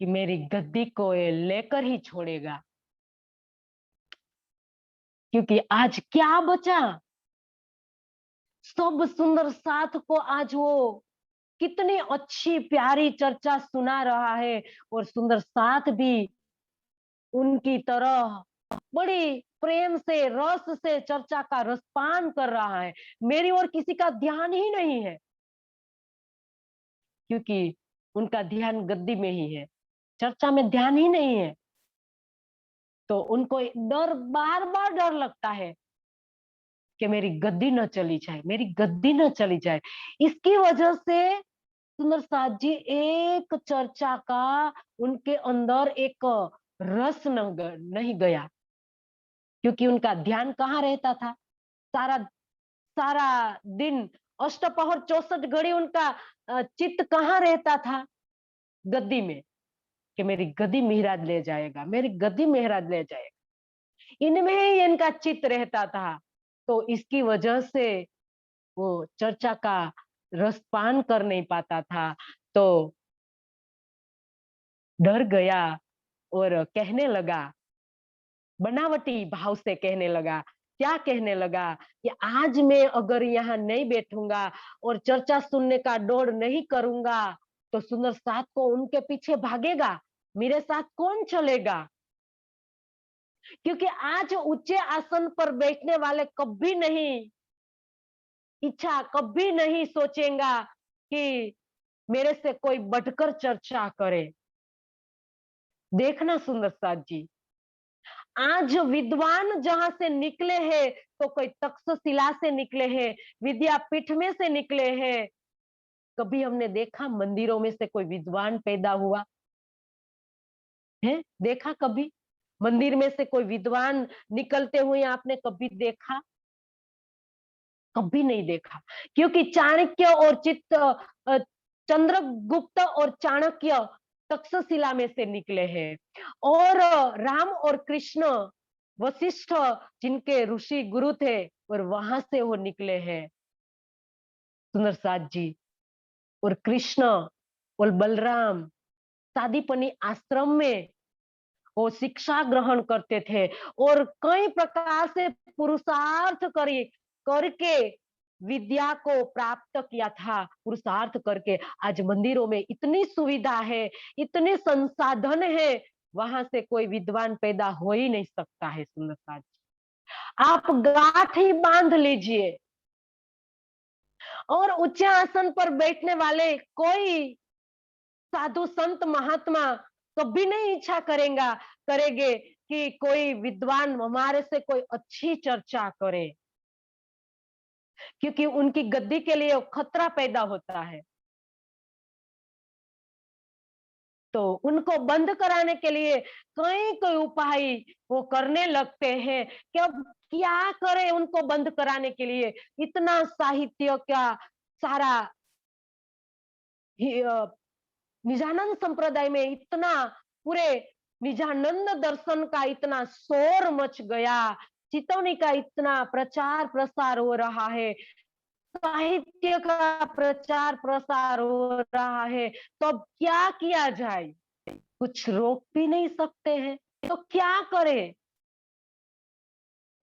कि मेरी गद्दी को ये लेकर ही छोड़ेगा। क्योंकि आज क्या बचा, सब सुंदर साथ को आज वो कितनी अच्छी प्यारी चर्चा सुना रहा है और सुंदर साथ भी उनकी तरह बड़ी प्रेम से रस से चर्चा का रसपान कर रहा है। मेरी ओर किसी का ध्यान ही नहीं है, क्योंकि उनका ध्यान गद्दी में ही है, चर्चा में ध्यान ही नहीं है। तो उनको डर, बार बार डर लगता है कि मेरी गद्दी न चली जाए, मेरी गद्दी न चली जाए। इसकी वजह से सुंदर साथ जी एक चर्चा का उनके अंदर एक रस नहीं गया, क्योंकि उनका ध्यान कहाँ रहता था। सारा सारा दिन अष्टपहर 64 घड़ी उनका चित्त कहाँ रहता था, गद्दी में, कि मेरी गद्दी मेहराज ले जाएगा, मेरी गद्दी मेहराज ले जाएगा, इनमें ही इनका चित्त रहता था। तो इसकी वजह से वो चर्चा का रसपान कर नहीं पाता था, तो डर गया और कहने लगा, बनावटी भाव से कहने लगा। क्या कहने लगा कि आज मैं अगर यहाँ नहीं बैठूंगा और चर्चा सुनने का दौड़ नहीं करूंगा तो सुंदर साथ को उनके पीछे भागेगा, मेरे साथ कौन चलेगा। क्योंकि आज ऊंचे आसन पर बैठने वाले कभी नहीं इच्छा, कभी नहीं सोचेगा कि मेरे से कोई बढ़कर चर्चा करे। देखना सुंदर साथ जी, आज विद्वान जहां से निकले हैं तो कोई तक्षशिला से निकले हैं, विद्यापीठ में से निकले हैं। कभी हमने देखा मंदिरों में से कोई विद्वान पैदा हुआ है? देखा कभी मंदिर में से कोई विद्वान निकलते हुए आपने कभी देखा? कभी नहीं देखा, क्योंकि चाणक्य और चंद्रगुप्त और चाणक्य तक्षशिला में से निकले हैं, और राम और कृष्ण वशिष्ठ जिनके ऋषि गुरु थे और वहां से वो निकले हैं सुंदर साथ जी। और कृष्ण और बलराम सादीपनी आश्रम में वो शिक्षा ग्रहण करते थे और कई प्रकार से पुरुषार्थ करके विद्या को प्राप्त किया था। पुरुषार्थ करके आज मंदिरों में इतनी सुविधा है, इतने संसाधन है, वहां से कोई विद्वान पैदा हो ही नहीं सकता है सुंदर साथ जी। आप गांठ ही बांध लीजिए और उच्च आसन पर बैठने वाले कोई साधु संत महात्मा कभी नहीं इच्छा करेंगे कि कोई विद्वान हमारे से कोई अच्छी चर्चा करे, क्योंकि उनकी गद्दी के लिए खतरा पैदा होता है। तो उनको बंद कराने के लिए कई कई उपाय वो करने लगते हैं कि अब क्या करें उनको बंद कराने के लिए। इतना साहित्य का सारा निजानंद संप्रदाय में इतना पूरे निजानंद दर्शन का इतना शोर मच गया, चितौनी का इतना प्रचार प्रसार हो रहा है, साहित्य का प्रचार प्रसार हो रहा है, तो अब क्या किया जाए? कुछ रोक भी नहीं सकते हैं, तो क्या करें?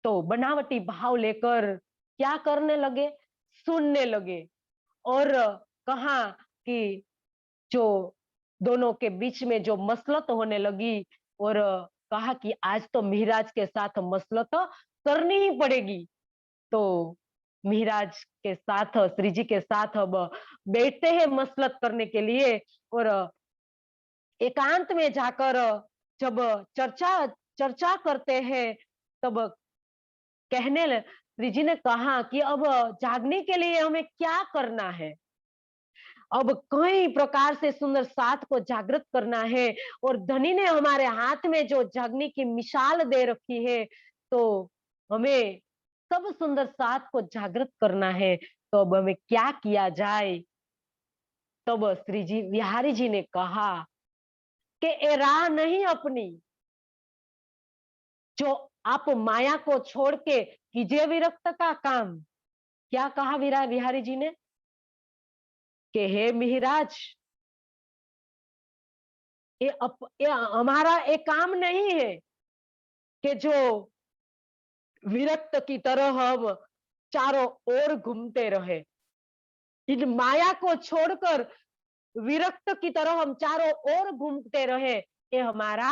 तो बनावटी भाव लेकर क्या करने लगे? सुनने लगे। और कहा कि जो दोनों के बीच में जो मसलत होने लगी, और कहा कि आज तो मिहराज के साथ मसलत करनी ही पड़ेगी। तो मिहराज के साथ, श्री जी के साथ अब बैठते हैं मसलत करने के लिए, और एकांत में जाकर जब चर्चा चर्चा करते हैं, तब श्री जी ने कहा कि अब जागने के लिए हमें क्या करना है? अब कई प्रकार से सुंदर साथ को जागृत करना है, और धनी ने हमारे हाथ में जो जागने की मिसाल दे रखी है, तो हमें सब सुंदर साथ को जागृत करना है। तो अब हमें क्या किया जाए? तब श्री जी बिहारी जी ने कहा कि ए राह नहीं अपनी, जो आप माया को छोड़ के कीजिए विरक्त का काम। क्या कहा बिहारी जी ने कि हे मिहिराज, ये हमारा एक काम नहीं है कि जो विरक्त की तरह हम चारों ओर घूमते रहे। इन माया को छोड़कर विरक्त की तरह हम चारों ओर घूमते रहे, ये हमारा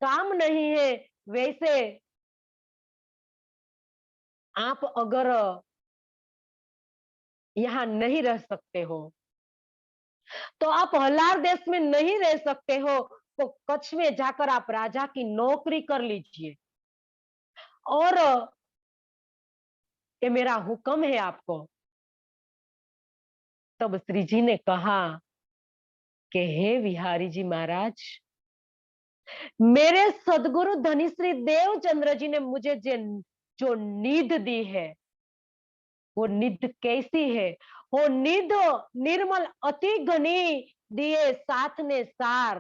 काम नहीं है। वैसे आप अगर यहाँ नहीं रह सकते हो, तो आप हलार देश में नहीं रह सकते हो, तो कच्छ में जाकर आप राजा की नौकरी कर लीजिए, और ये मेरा हुक्म है आपको। तब श्री जी ने कहा कि हे विहारी जी महाराज, मेरे सदगुरु धनी श्री देवचंद्र जी ने मुझे जो नींद दी है, वो नींद कैसी है? वो नींद निर्मल अति घनी दिए साथ ने सार,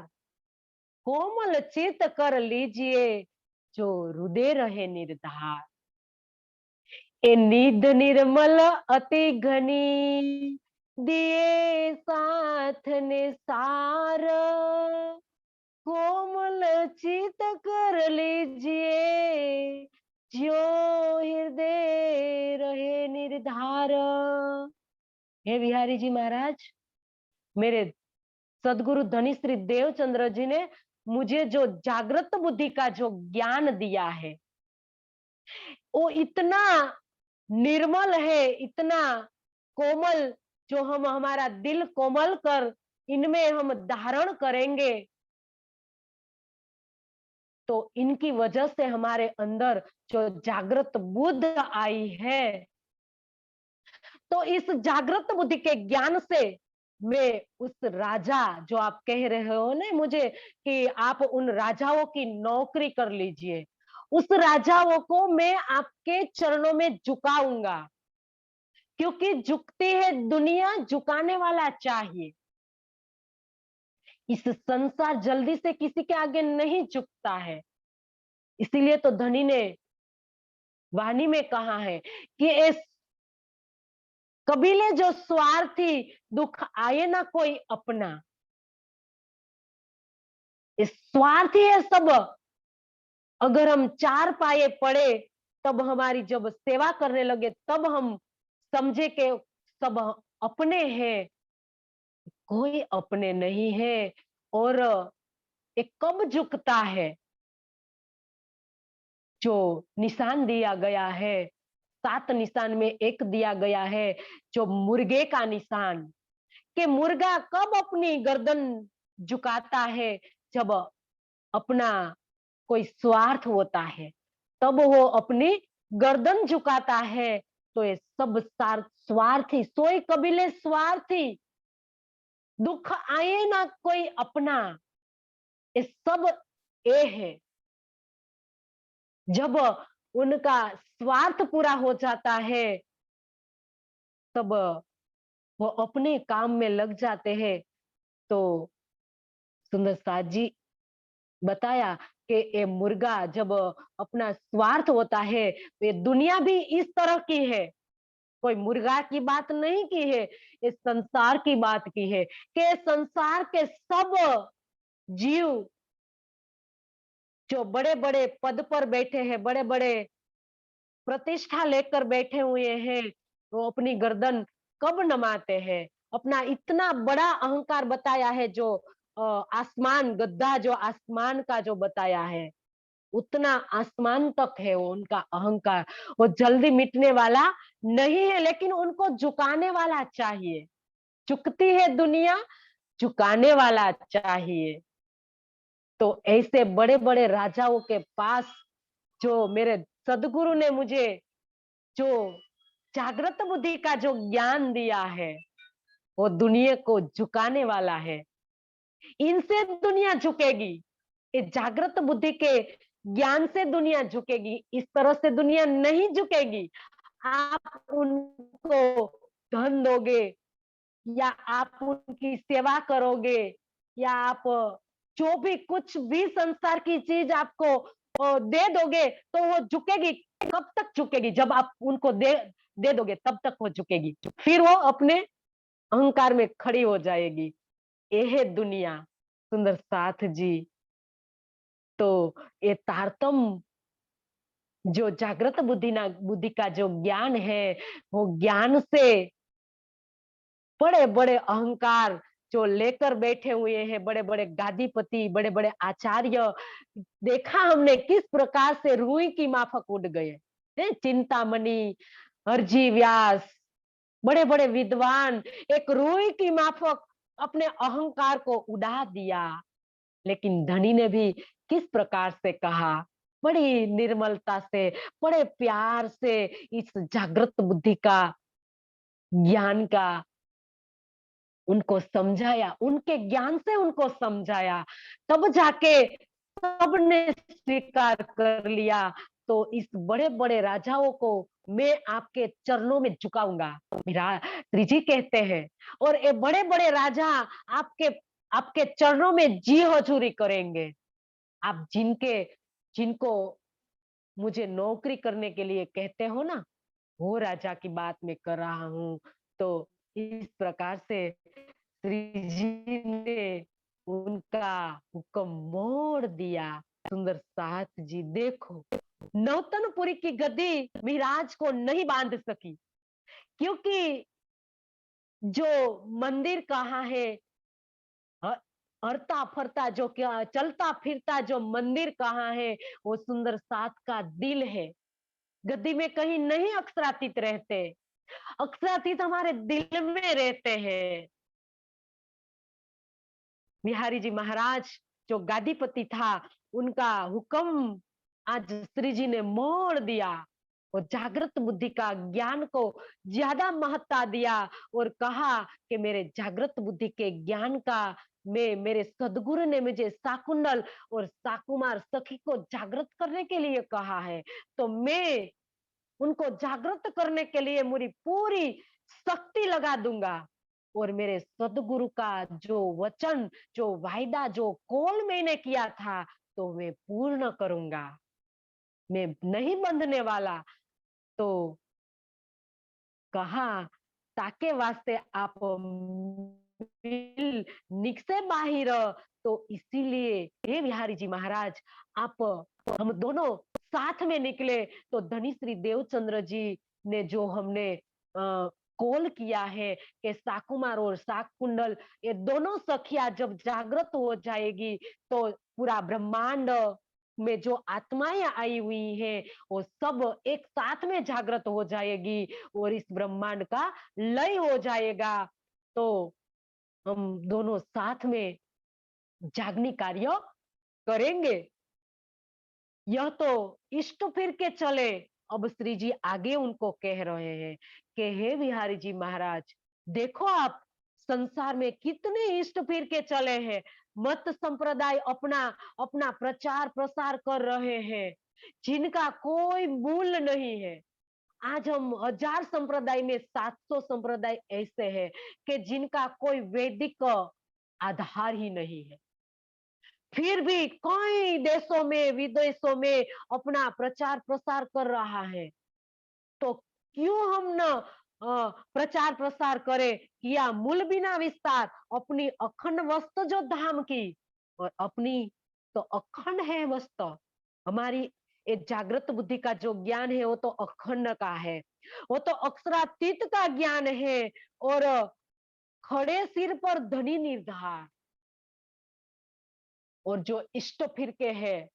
कोमल चित कर लीजिए जो हृदय रहे निर्धार। ए नींद निर्मल अति घनी दिए साथ ने सार, कोमल चित कर लीजिए जो हृदय रहे निर्धार। हे बिहारी जी महाराज, मेरे सदगुरु धनी श्री देवचंद्र जी ने मुझे जो जागृत बुद्धि का जो ज्ञान दिया है, वो इतना निर्मल है, इतना कोमल जो हम हमारा दिल कोमल कर इनमें हम धारण करेंगे, तो इनकी वजह से हमारे अंदर जो जागृत बुद्ध आई है, तो इस जागृत बुद्धि के ज्ञान से मैं उस राजा, जो आप कह रहे हो ना मुझे कि आप उन राजाओं की नौकरी कर लीजिए, उस राजाओं को मैं आपके चरणों में झुकाऊंगा, क्योंकि झुकती है दुनिया, झुकाने वाला चाहिए। इस संसार जल्दी से किसी के आगे नहीं झुकता है। इसीलिए तो धनी ने वाणी में कहा है कि इस कबीले जो स्वार्थी, दुख आए ना कोई अपना। इस स्वार्थी है सब। अगर हम चार पाए पड़े, तब हमारी जब सेवा करने लगे, तब हम समझे कि सब अपने हैं, कोई अपने नहीं है। और एक कब झुकता है, जो निशान दिया गया है, 7 निशान में एक दिया गया है, जो मुर्गे का निशान, कि मुर्गा कब अपनी गर्दन झुकाता है, जब अपना कोई स्वार्थ होता है, तब वो अपनी गर्दन झुकाता है। तो ये सब स्वार्थी, सोई कबीले स्वार्थी, दुख आए ना कोई अपना, ये सब ये है। जब उनका स्वार्थ पूरा हो जाता है, तब वो अपने काम में लग जाते हैं। तो सुंदर साथ जी बताया कि ये मुर्गा जब अपना स्वार्थ होता है, तो ये दुनिया भी इस तरह की है। कोई मुर्गा की बात नहीं की है, इस संसार की बात की है कि संसार के सब जीव जो बड़े बड़े पद पर बैठे हैं, बड़े बड़े प्रतिष्ठा लेकर बैठे हुए हैं, वो अपनी गर्दन कब नमाते हैं। अपना इतना बड़ा अहंकार बताया है, जो आसमान गद्दा, जो आसमान का जो बताया है, उतना आसमान तक है वो उनका अहंकार। वो जल्दी मिटने वाला नहीं है, लेकिन उनको झुकाने वाला चाहिए। झुकती है दुनिया, झुकाने वाला चाहिए। तो ऐसे बड़े बड़े राजाओं के पास जो मेरे सदगुरु ने मुझे जो जागृत बुद्धि का जो ज्ञान दिया है, वो दुनिया को झुकाने वाला है। इनसे दुनिया झुकेगी, इस जागृत बुद्धि के ज्ञान से दुनिया झुकेगी, इस तरह से दुनिया नहीं झुकेगी। आप उनको धन दोगे, या आप उनकी सेवा करोगे, या आप जो भी कुछ भी संसार की चीज आपको दे दोगे, तो वो झुकेगी। कब तक झुकेगी? जब आप उनको दे दे दोगे, तब तक वो झुकेगी। फिर वो अपने अहंकार में खड़ी हो जाएगी। ये है दुनिया। सुंदर साथ जी, तो ये तारतम जो जागृत बुद्धि का जो ज्ञान है, वो ज्ञान से बड़े बड़े अहंकार जो लेकर बैठे हुए हैं, बड़े बड़े गादीपति, बड़े बड़े आचार्य, देखा हमने किस प्रकार से रुई की माफक उड़ गए। चिंतामणि, हरजी व्यास, बड़े बड़े विद्वान एक रुई की माफक अपने अहंकार को उड़ा दिया। लेकिन धनी ने भी किस प्रकार से कहा, बड़ी निर्मलता से, बड़े प्यार से इस जागृत बुद्धि का ज्ञान का उनको समझाया, उनके ज्ञान से उनको समझाया, तब जाके सबने स्वीकार कर लिया। तो इस बड़े बड़े राजाओं को मैं आपके चरणों में झुकाऊंगा, श्री जी कहते हैं। और ये बड़े बड़े राजा आपके आपके चरणों में जी हजूरी करेंगे। आप जिनको मुझे नौकरी करने के लिए कहते हो ना, वो राजा की बात मैं कर रहा हूँ। तो इस प्रकार से श्री जी ने उनका हुक्म मोड़ दिया। सुंदर साथ जी देखो, नौतनपुरी की गद्दी मिराज को नहीं बांध सकी, क्योंकि जो मंदिर कहाँ है, हरता फरता जो क्या चलता फिरता जो मंदिर कहाँ है, वो सुंदर साथ का दिल है। गद्दी में कहीं नहीं अक्षरातीत रहते। अक्षरातीत हमारे दिल में रहते हैं। बिहारी जी महाराज जो गादीपति था, उनका हुक्म आज श्री जी ने मोड़ दिया और जागृत बुद्धि का ज्ञान को ज्यादा महत्ता दिया और कहा कि मेरे जागृत बुद्धि के ज्ञान का मैं मेरे सदगुरु ने मुझे शाकुंडल और शाकुमार सखी को जागृत करने के लिए कहा है, तो मैं उनको जागृत करने के लिए मेरी पूरी शक्ति लगा दूंगा और मेरे सदगुरु का जो वचन, जो वायदा, जो कॉल मैंने किया था, तो मैं पूर्ण करूंगा, मैं नहीं बंधने वाला। तो कहा ताके वास्ते आप निकसे बाहिर, तो इसीलिए हे बिहारी जी महाराज आप हम दोनों साथ में निकले। तो धनी श्री देवचंद्र जी ने जो हमने कॉल किया है कि साकुमार और शाक कुंडल ये दोनों सखिया जब जागृत हो जाएगी तो पूरा ब्रह्मांड में जो आत्माएं आई हुई हैं वो सब एक साथ में जागृत हो जाएगी और इस ब्रह्मांड का लय हो जाएगा। तो हम दोनों साथ में जागनी कार्य करेंगे। यह तो इष्ट फिर के चले। अब श्री जी आगे उनको कह रहे हैं कि हे बिहारी जी महाराज, देखो आप संसार में कितने इष्ट फिर के चले हैं, मत संप्रदाय अपना अपना प्रचार प्रसार कर रहे हैं, जिनका कोई मूल नहीं है। आज हम 1000 संप्रदाय में 700 संप्रदाय ऐसे हैं कि जिनका कोई वैदिक आधार ही नहीं है, फिर भी कई देशों में विदेशों में अपना प्रचार प्रसार कर रहा है। तो क्यों हम न प्रचार प्रसार करें, किया मूल बिना विस्तार, अपनी अखंड वस्तु जो धाम की, और अपनी तो अखंड है वस्तु। हमारी एक जागृत बुद्धि का जो ज्ञान है वो तो अखंड का है, वो तो अक्षरातीत का ज्ञान है। और खड़े सिर पर धनी निर्धार। और जो इष्ट फिरके है,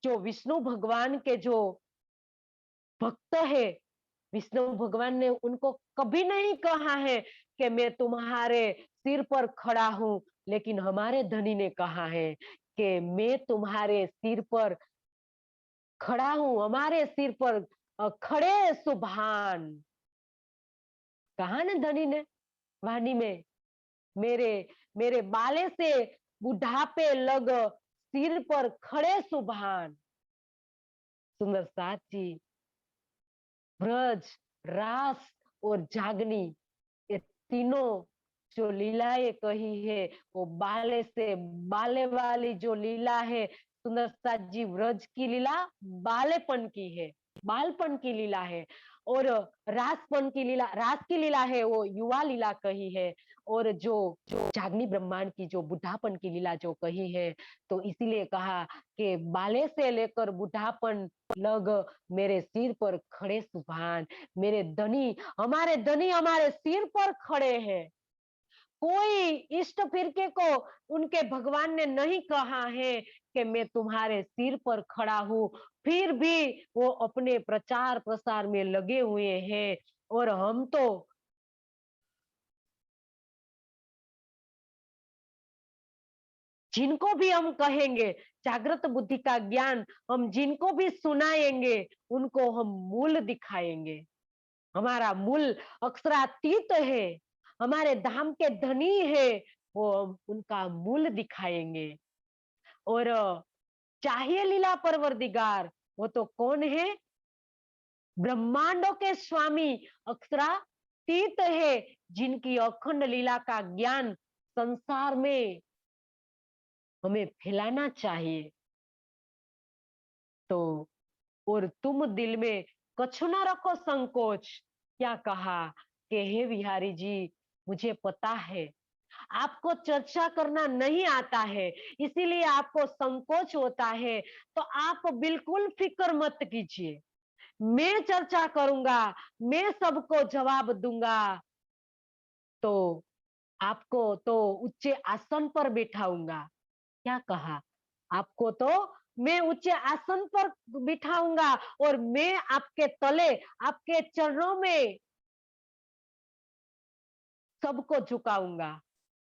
जो विष्णु भगवान के जो भक्त है, विष्णु भगवान ने उनको कभी नहीं कहा है कि मैं तुम्हारे सिर पर खड़ा हूं, लेकिन हमारे धनी ने कहा है कि मैं तुम्हारे सिर पर खड़ा हूं, हमारे सिर पर खड़े सुभान। कहा ना धनी ने वाणी में, मेरे मेरे बाले से बुढ़ापे लग, सिर पर खड़े सुभान। सुंदर साथ जी ब्रज, रास और जागनी, ये तीनों जो लीलाएं कही है वो बाले से बाले वाली जो लीला है, सुंदर साथ जी ब्रज की लीला बालेपन की है, बालपन की लीला है। और रासपन की लीला, रास की लीला है वो युवा लीला कही है। और जो जो जागनी ब्रह्मांड की जो बुढ़ापन की लीला जो कही है, तो इसीलिए कहा कि बाले से लेकर बुढ़ापन लग, मेरे सिर पर खड़े सुभान। मेरे धनी हमारे सिर पर खड़े हैं। कोई इष्ट फिरके को उनके भगवान ने नहीं कहा है कि मैं तुम्हारे सिर पर खड़ा हूं, फिर भी वो अपने प्रचार प्रसार में लगे हुए हैं। और हम तो जिनको भी हम कहेंगे जागृत बुद्धि का ज्ञान, हम जिनको भी सुनाएंगे उनको हम मूल दिखाएंगे। हमारा मूल अक्षरातीत है, हमारे धाम के धनी है, वो हम उनका मूल दिखाएंगे। और चाहिए लीला परवरदिगार, वो तो कौन है? ब्रह्मांडों के स्वामी अक्षरातीत है, जिनकी अखंड लीला का ज्ञान संसार में हमें फैलाना चाहिए। तो और तुम दिल में कछु ना रखो संकोच। क्या कहा कि हे बिहारी जी, मुझे पता है आपको चर्चा करना नहीं आता है, इसीलिए आपको संकोच होता है, तो आप बिल्कुल फिक्र मत कीजिए, मैं चर्चा करूंगा, मैं सबको जवाब दूंगा। तो आपको तो ऊंचे आसन पर बिठाऊंगा। क्या कहा? आपको तो मैं ऊंचे आसन पर बिठाऊंगा और मैं आपके तले, आपके चरणों में सबको झुकाऊंगा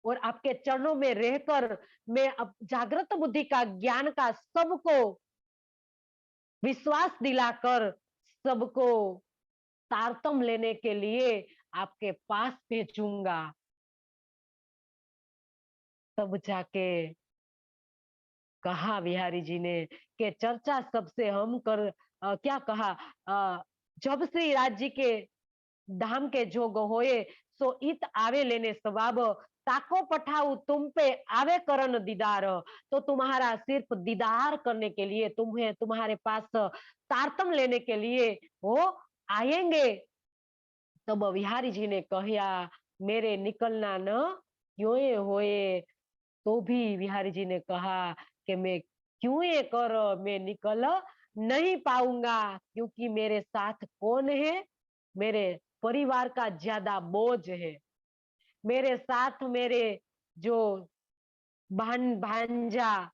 और आपके चरणों में रहकर मैं अब जागृत बुद्धि का ज्ञान का सबको विश्वास दिलाकर सबको तारतम लेने के लिए आपके पास भेजूंगा। तब जाके कहा बिहारी जी ने कि चर्चा सबसे हम कर क्या कहा, जब श्री राज्य के धाम के जोग होए सो इत आवे लेने सवाब, ताको पठाऊ तुम पे आवे करन दीदार। तो तुम्हारा सिर्फ दीदार करने के लिए तुम्हें तुम्हारे पास तारतम लेने के लिए वो आएंगे। तब बिहारी जी ने कहा मेरे निकलना न क्यों होए। तो भी बिहारी जी ने कहा कि मैं क्यों ये कर मैं निकल नहीं पाऊंगा, क्योंकि मेरे साथ कौन है, मेरे परिवार का ज्यादा बोझ है। मेरे साथ मेरे जो भांजा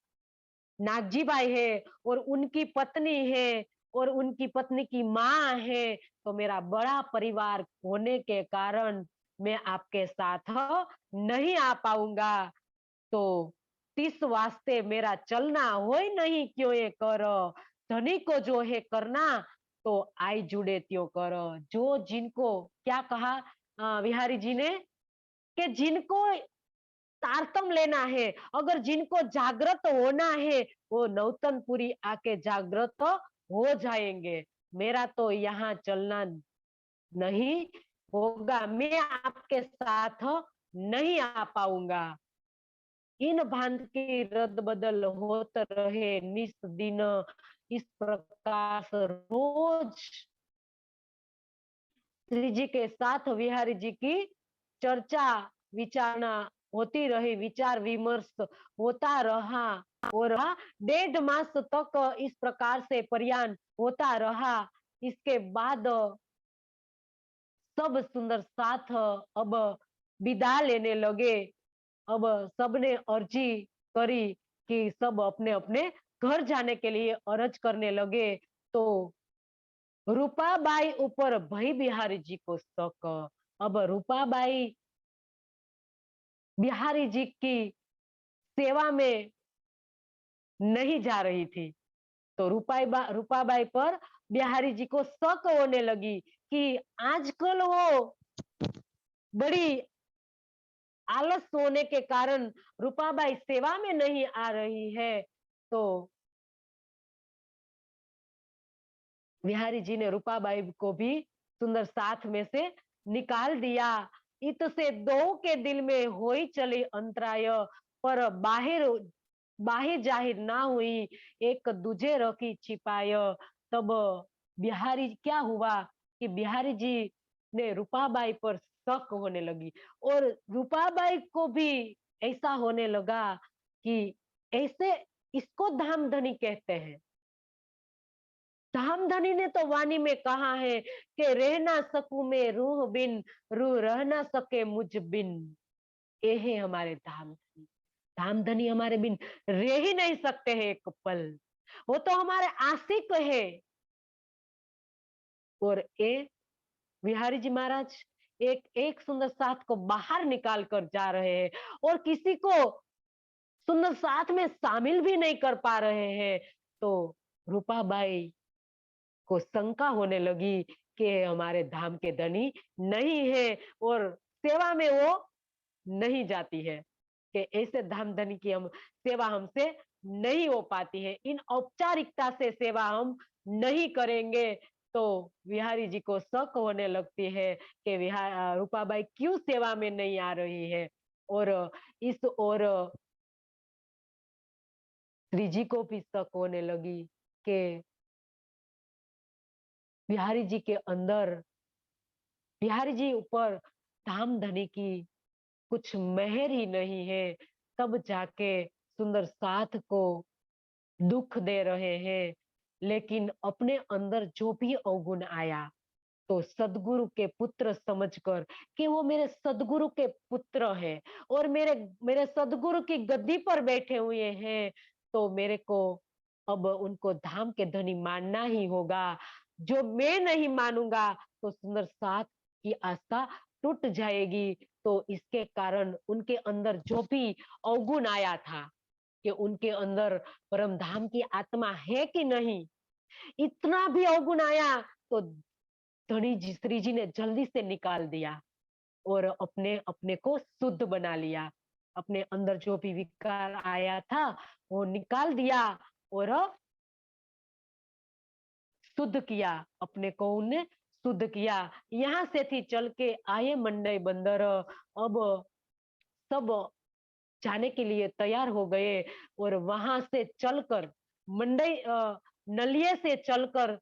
नागजी बाई है और उनकी पत्नी है और उनकी पत्नी की माँ है। तो मेरा बड़ा परिवार होने के कारण मैं आपके साथ नहीं आ पाऊंगा। तो तीस वास्ते मेरा चलना हो ही नहीं क्यों ये करो, धनी को जो है करना तो आई जुड़े त्यों करो। जो जिनको क्या कहा बिहारी जी ने कि जिनको तारतम लेना है, अगर जिनको जागृत होना है वो नौतनपुरी आके जागृत हो जाएंगे। मेरा तो यहाँ चलना नहीं होगा, मैं आपके साथ नहीं आ पाऊंगा। इन भांत की रद्द बदल होत रहे निस दिन, इस प्रकार से रोज श्री जी के साथ विहारी जी की चर्चा विचारणा होती रही, विचार विमर्श होता रहा और 1.5 मास तक इस प्रकार से प्रयाण होता रहा। इसके बाद सब सुंदर साथ अब विदा लेने लगे। अब सबने अर्जी करी कि सब अपने अपने घर जाने के लिए अर्ज करने लगे। तो रूपाबाई ऊपर भाई बिहारी जी को शक। अब रूपाबाई बिहारी जी की सेवा में नहीं जा रही थी। तो रूपाबाई पर बिहारी जी को शक होने लगी कि आजकल वो बड़ी आलस होने के कारण रूपाबाई सेवा में नहीं आ रही है। तो बिहारी जी ने रूपाबाई को भी सुंदर साथ में से निकाल दिया। इत से दो के दिल में होई चली अंतराय, पर बाहर बाहर जाहिर ना हुई, एक दूजे रखी छिपाय। तब बिहारी क्या हुआ कि बिहारी जी ने रूपाबाई पर शक होने लगी और रूपाबाई को भी ऐसा होने लगा कि ऐसे इसको धामधनी कहते हैं। धामधनी ने तो वाणी में कहा है कि रह ना सकूं मैं रूह बिन, रूह रह ना सके मुझ बिन। ये है हमारे धामधनी। धामधनी हमारे बिन रह ही नहीं सकते हैं एक पल, वो तो हमारे आशिक है। और ये बिहारी जी महाराज एक एक सुंदर साथ को बाहर निकाल कर जा रहे हैं और किसी को सुंदर साथ में शामिल भी नहीं कर पा रहे हैं। तो रूपाबाई को शंका होने लगी कि हमारे धाम के धनी नहीं है और सेवा में वो नहीं जाती है, कि ऐसे धाम धनी की हम सेवा हमसे नहीं हो पाती है, इन औपचारिकता से सेवा हम नहीं करेंगे। तो बिहारी जी को शक होने लगती है कि रूपाबाई क्यों सेवा में नहीं आ रही है। और इस और श्री जी को भी शक होने लगी कि बिहारी जी के अंदर बिहारी जी ऊपर धाम धनी की कुछ मेहर ही नहीं है। तब जाके सुंदर साथ को दुख दे रहे हैं, लेकिन अपने अंदर जो भी अवगुण आया तो सदगुरु के पुत्र समझकर कि वो मेरे सदगुरु के पुत्र है और मेरे मेरे सदगुरु की गद्दी पर बैठे हुए हैं, तो मेरे को अब उनको धाम के धनी मानना ही होगा। जो मैं नहीं मानूंगा तो सुंदर साथ की आस्था टूट जाएगी, तो इसके कारण उनके अंदर जो भी अवगुण आया था कि उनके अंदर परम धाम की आत्मा है कि नहीं, इतना भी अवगुण आया तो धनी जी श्री जी ने जल्दी से निकाल दिया और अपने अपने को शुद्ध बना लिया। अपने अंदर जो भी विकार आया था वो निकाल दिया और शुद्ध किया, अपने को उन्हें शुद्ध किया। यहाँ से थी चल के आए मंडई बंदर, अब सब जाने के लिए तैयार हो गए और वहां से चलकर मंडई नलिये से चलकर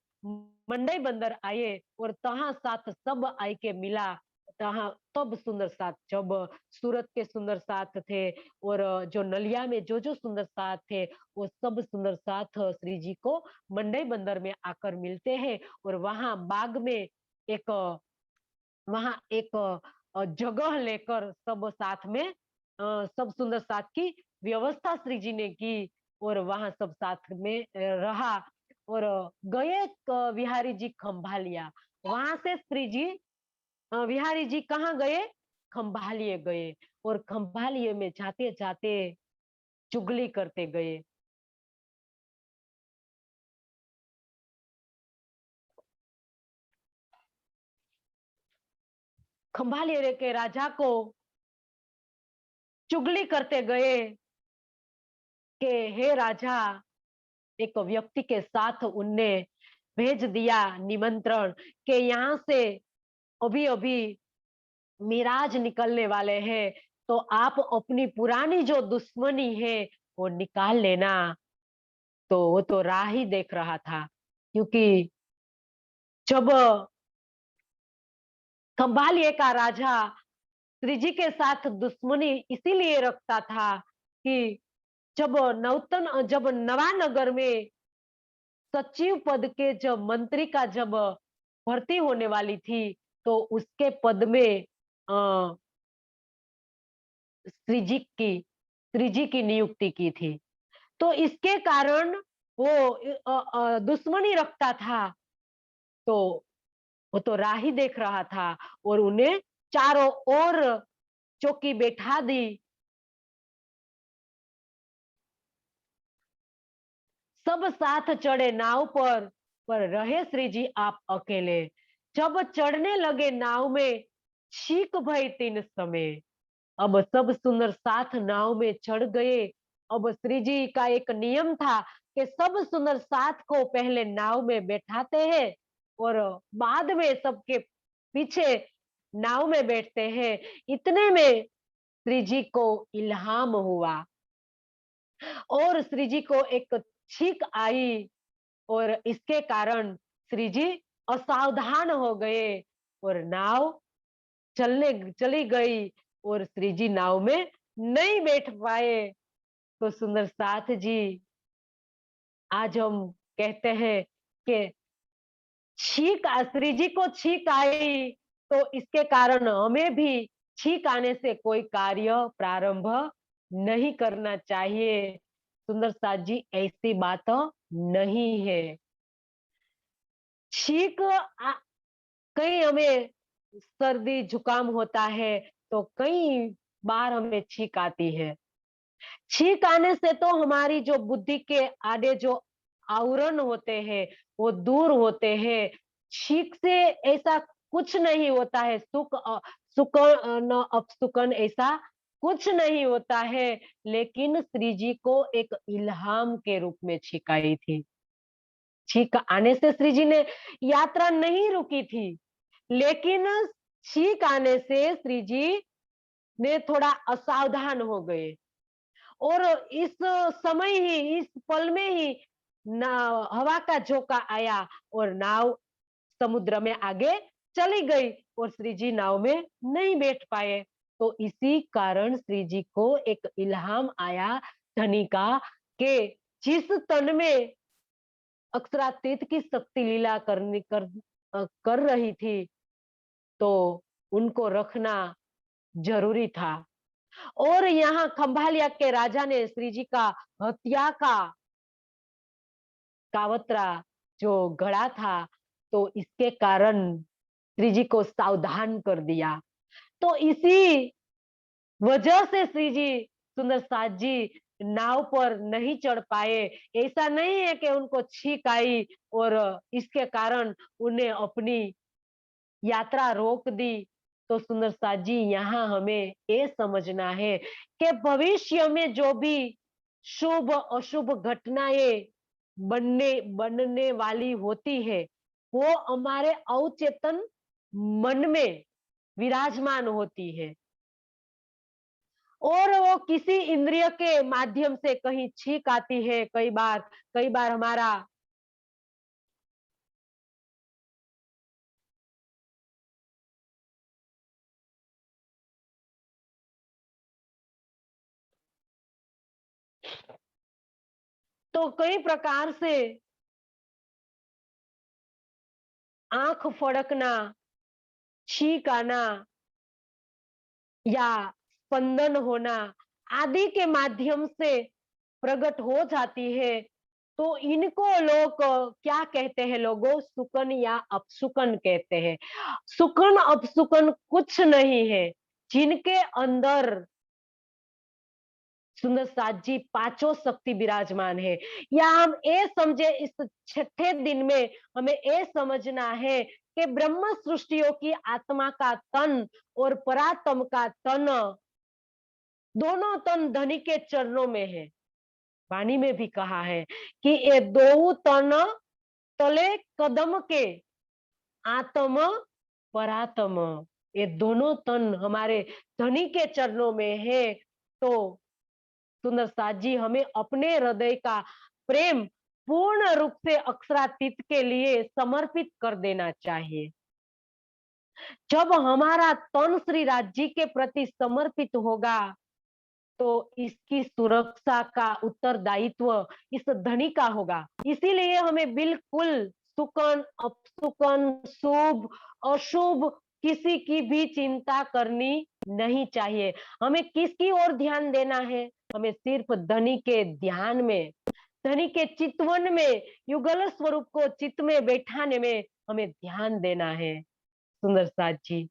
मंडई बंदर आए और तहां साथ सब आई के मिला। तहां तब सुंदर साथ जब सूरत के सुंदर साथ थे और जो नलिया में जो जो सुंदर साथ थे वो सब सुंदर साथ श्री जी को मंडई बंदर में आकर मिलते हैं और वहां बाग में एक वहां एक जगह लेकर सब साथ में सब सुंदर साथ की व्यवस्था श्री जी ने की और वहां सब साथ में रहा और गए विहारी जी खंभालिया। वहां से श्री जी विहारी जी कहाँ गए, खंभालिए गए और खंभालिए में जाते जाते चुगली करते गए। खंभालिए के राजा को चुगली करते गए कि हे राजा, एक व्यक्ति के साथ उनने भेज दिया निमंत्रण कि यहाँ से अभी अभी मिराज निकलने वाले हैं, तो आप अपनी पुरानी जो दुश्मनी है वो निकाल लेना। तो वो तो राह ही देख रहा था, क्योंकि जब खंभालिए का राजा श्री जी के साथ दुश्मनी इसीलिए रखता था कि जब नवानगर में सचिव पद के जब मंत्री का जब भर्ती होने वाली थी तो उसके पद में श्री जी की नियुक्ति की थी। तो इसके कारण वो दुश्मनी रखता था, तो वो तो राह ही देख रहा था और उन्हें चारों ओर चौकी बैठा दी। सब साथ चढ़े नाव पर रहे श्री जी आप अकेले। जब चढ़ने लगे नाव में छीक भई तीन समय। अब सब सुंदर साथ नाव में चढ़ गए। अब श्री जी का एक नियम था कि सब सुंदर साथ को पहले नाव में बैठाते हैं और बाद में सबके पीछे नाव में बैठते हैं। इतने में श्री जी को इल्हाम हुआ और श्री जी को एक छींक आई और इसके कारण श्री जी असावधान हो गए और नाव चली गई और श्री जी नाव में नहीं बैठ पाए। तो सुंदर साथ जी आज हम कहते हैं कि छींक श्री जी को छींक आई तो इसके कारण हमें भी छींक आने से कोई कार्य प्रारंभ नहीं करना चाहिए। सुंदर साथ जी ऐसी बात नहीं है। छींक कहीं हमें सर्दी जुकाम होता है तो कई बार हमें छींक आती है। छींक आने से तो हमारी जो बुद्धि के आड़े जो आवरण होते हैं वो दूर होते हैं। छींक से ऐसा कुछ नहीं होता है, सुकन अपसुकन ऐसा कुछ नहीं होता है, लेकिन श्री जी को एक इल्हाम के रूप में छींक आई थी। छींक आने से श्री जी ने यात्रा नहीं रुकी थी, लेकिन छींक आने से श्री जी ने थोड़ा असावधान हो गए और इस समय ही इस पल में ही हवा का झोंका आया और नाव समुद्र में आगे चली गई और श्री जी नाव में नहीं बैठ पाए। तो इसी कारण श्री जी को एक इल्हाम आया धनी का कि जिस तन में अक्षरातीत की शक्ति लीला कर रही थी तो उनको रखना जरूरी था। और यहाँ खंभालिया के राजा ने श्री जी का हत्या का कावतरा जो गढ़ा था तो इसके कारण श्री जी को सावधान कर दिया। तो इसी वजह से श्री जी सुंदर साथ जी नाव पर नहीं चढ़ पाए। ऐसा नहीं है कि उनको छींक आई और इसके कारण उन्हें अपनी यात्रा रोक दी। तो सुंदर साथ जी यहाँ हमें ये समझना है कि भविष्य में जो भी शुभ अशुभ घटनाएं बनने वाली होती है, वो हमारे अवचेतन मन में विराजमान होती है और वो किसी इंद्रिय के माध्यम से कहीं छींक आती है। कई बार हमारा तो कई प्रकार से आंख फड़कना, छींक आना या स्पंदन होना आदि के माध्यम से प्रकट हो जाती है। तो इनको लोग क्या कहते हैं, लोगों सुकन या अपसुकन कहते हैं। सुकन अपसुकन कुछ नहीं है, जिनके अंदर सुंदर साथ जी पांचों शक्ति विराजमान है। या हम ये समझे, इस छठे दिन में हमें ये समझना है कि ब्रह्म सृष्टियों की आत्मा का तन और परात्म का तन, दोनों तन धनी के चरणों में है। वाणी में भी कहा है कि ये दो तन तले कदम के आत्म परात्म, ये दोनों तन हमारे धनी के चरणों में है। तो सुंदर साथ जी हमें अपने हृदय का प्रेम पूर्ण रूप से अक्षरातीत के लिए समर्पित कर देना चाहिए। जब हमारा तन श्री राज जी के प्रति समर्पित होगा, तो इसकी सुरक्षा का उत्तरदायित्व इस धनी का होगा। इसीलिए हमें बिल्कुल सुकन अपसुकन, शुभ अशुभ किसी की भी चिंता करनी नहीं चाहिए। हमें किसकी ओर ध्यान देना है? हमें सिर्फ धनी के ध्यान में, धनी के चितवन में, युगल स्वरूप को चित्त में बैठाने में हमें ध्यान देना है। सुंदर साथ जी,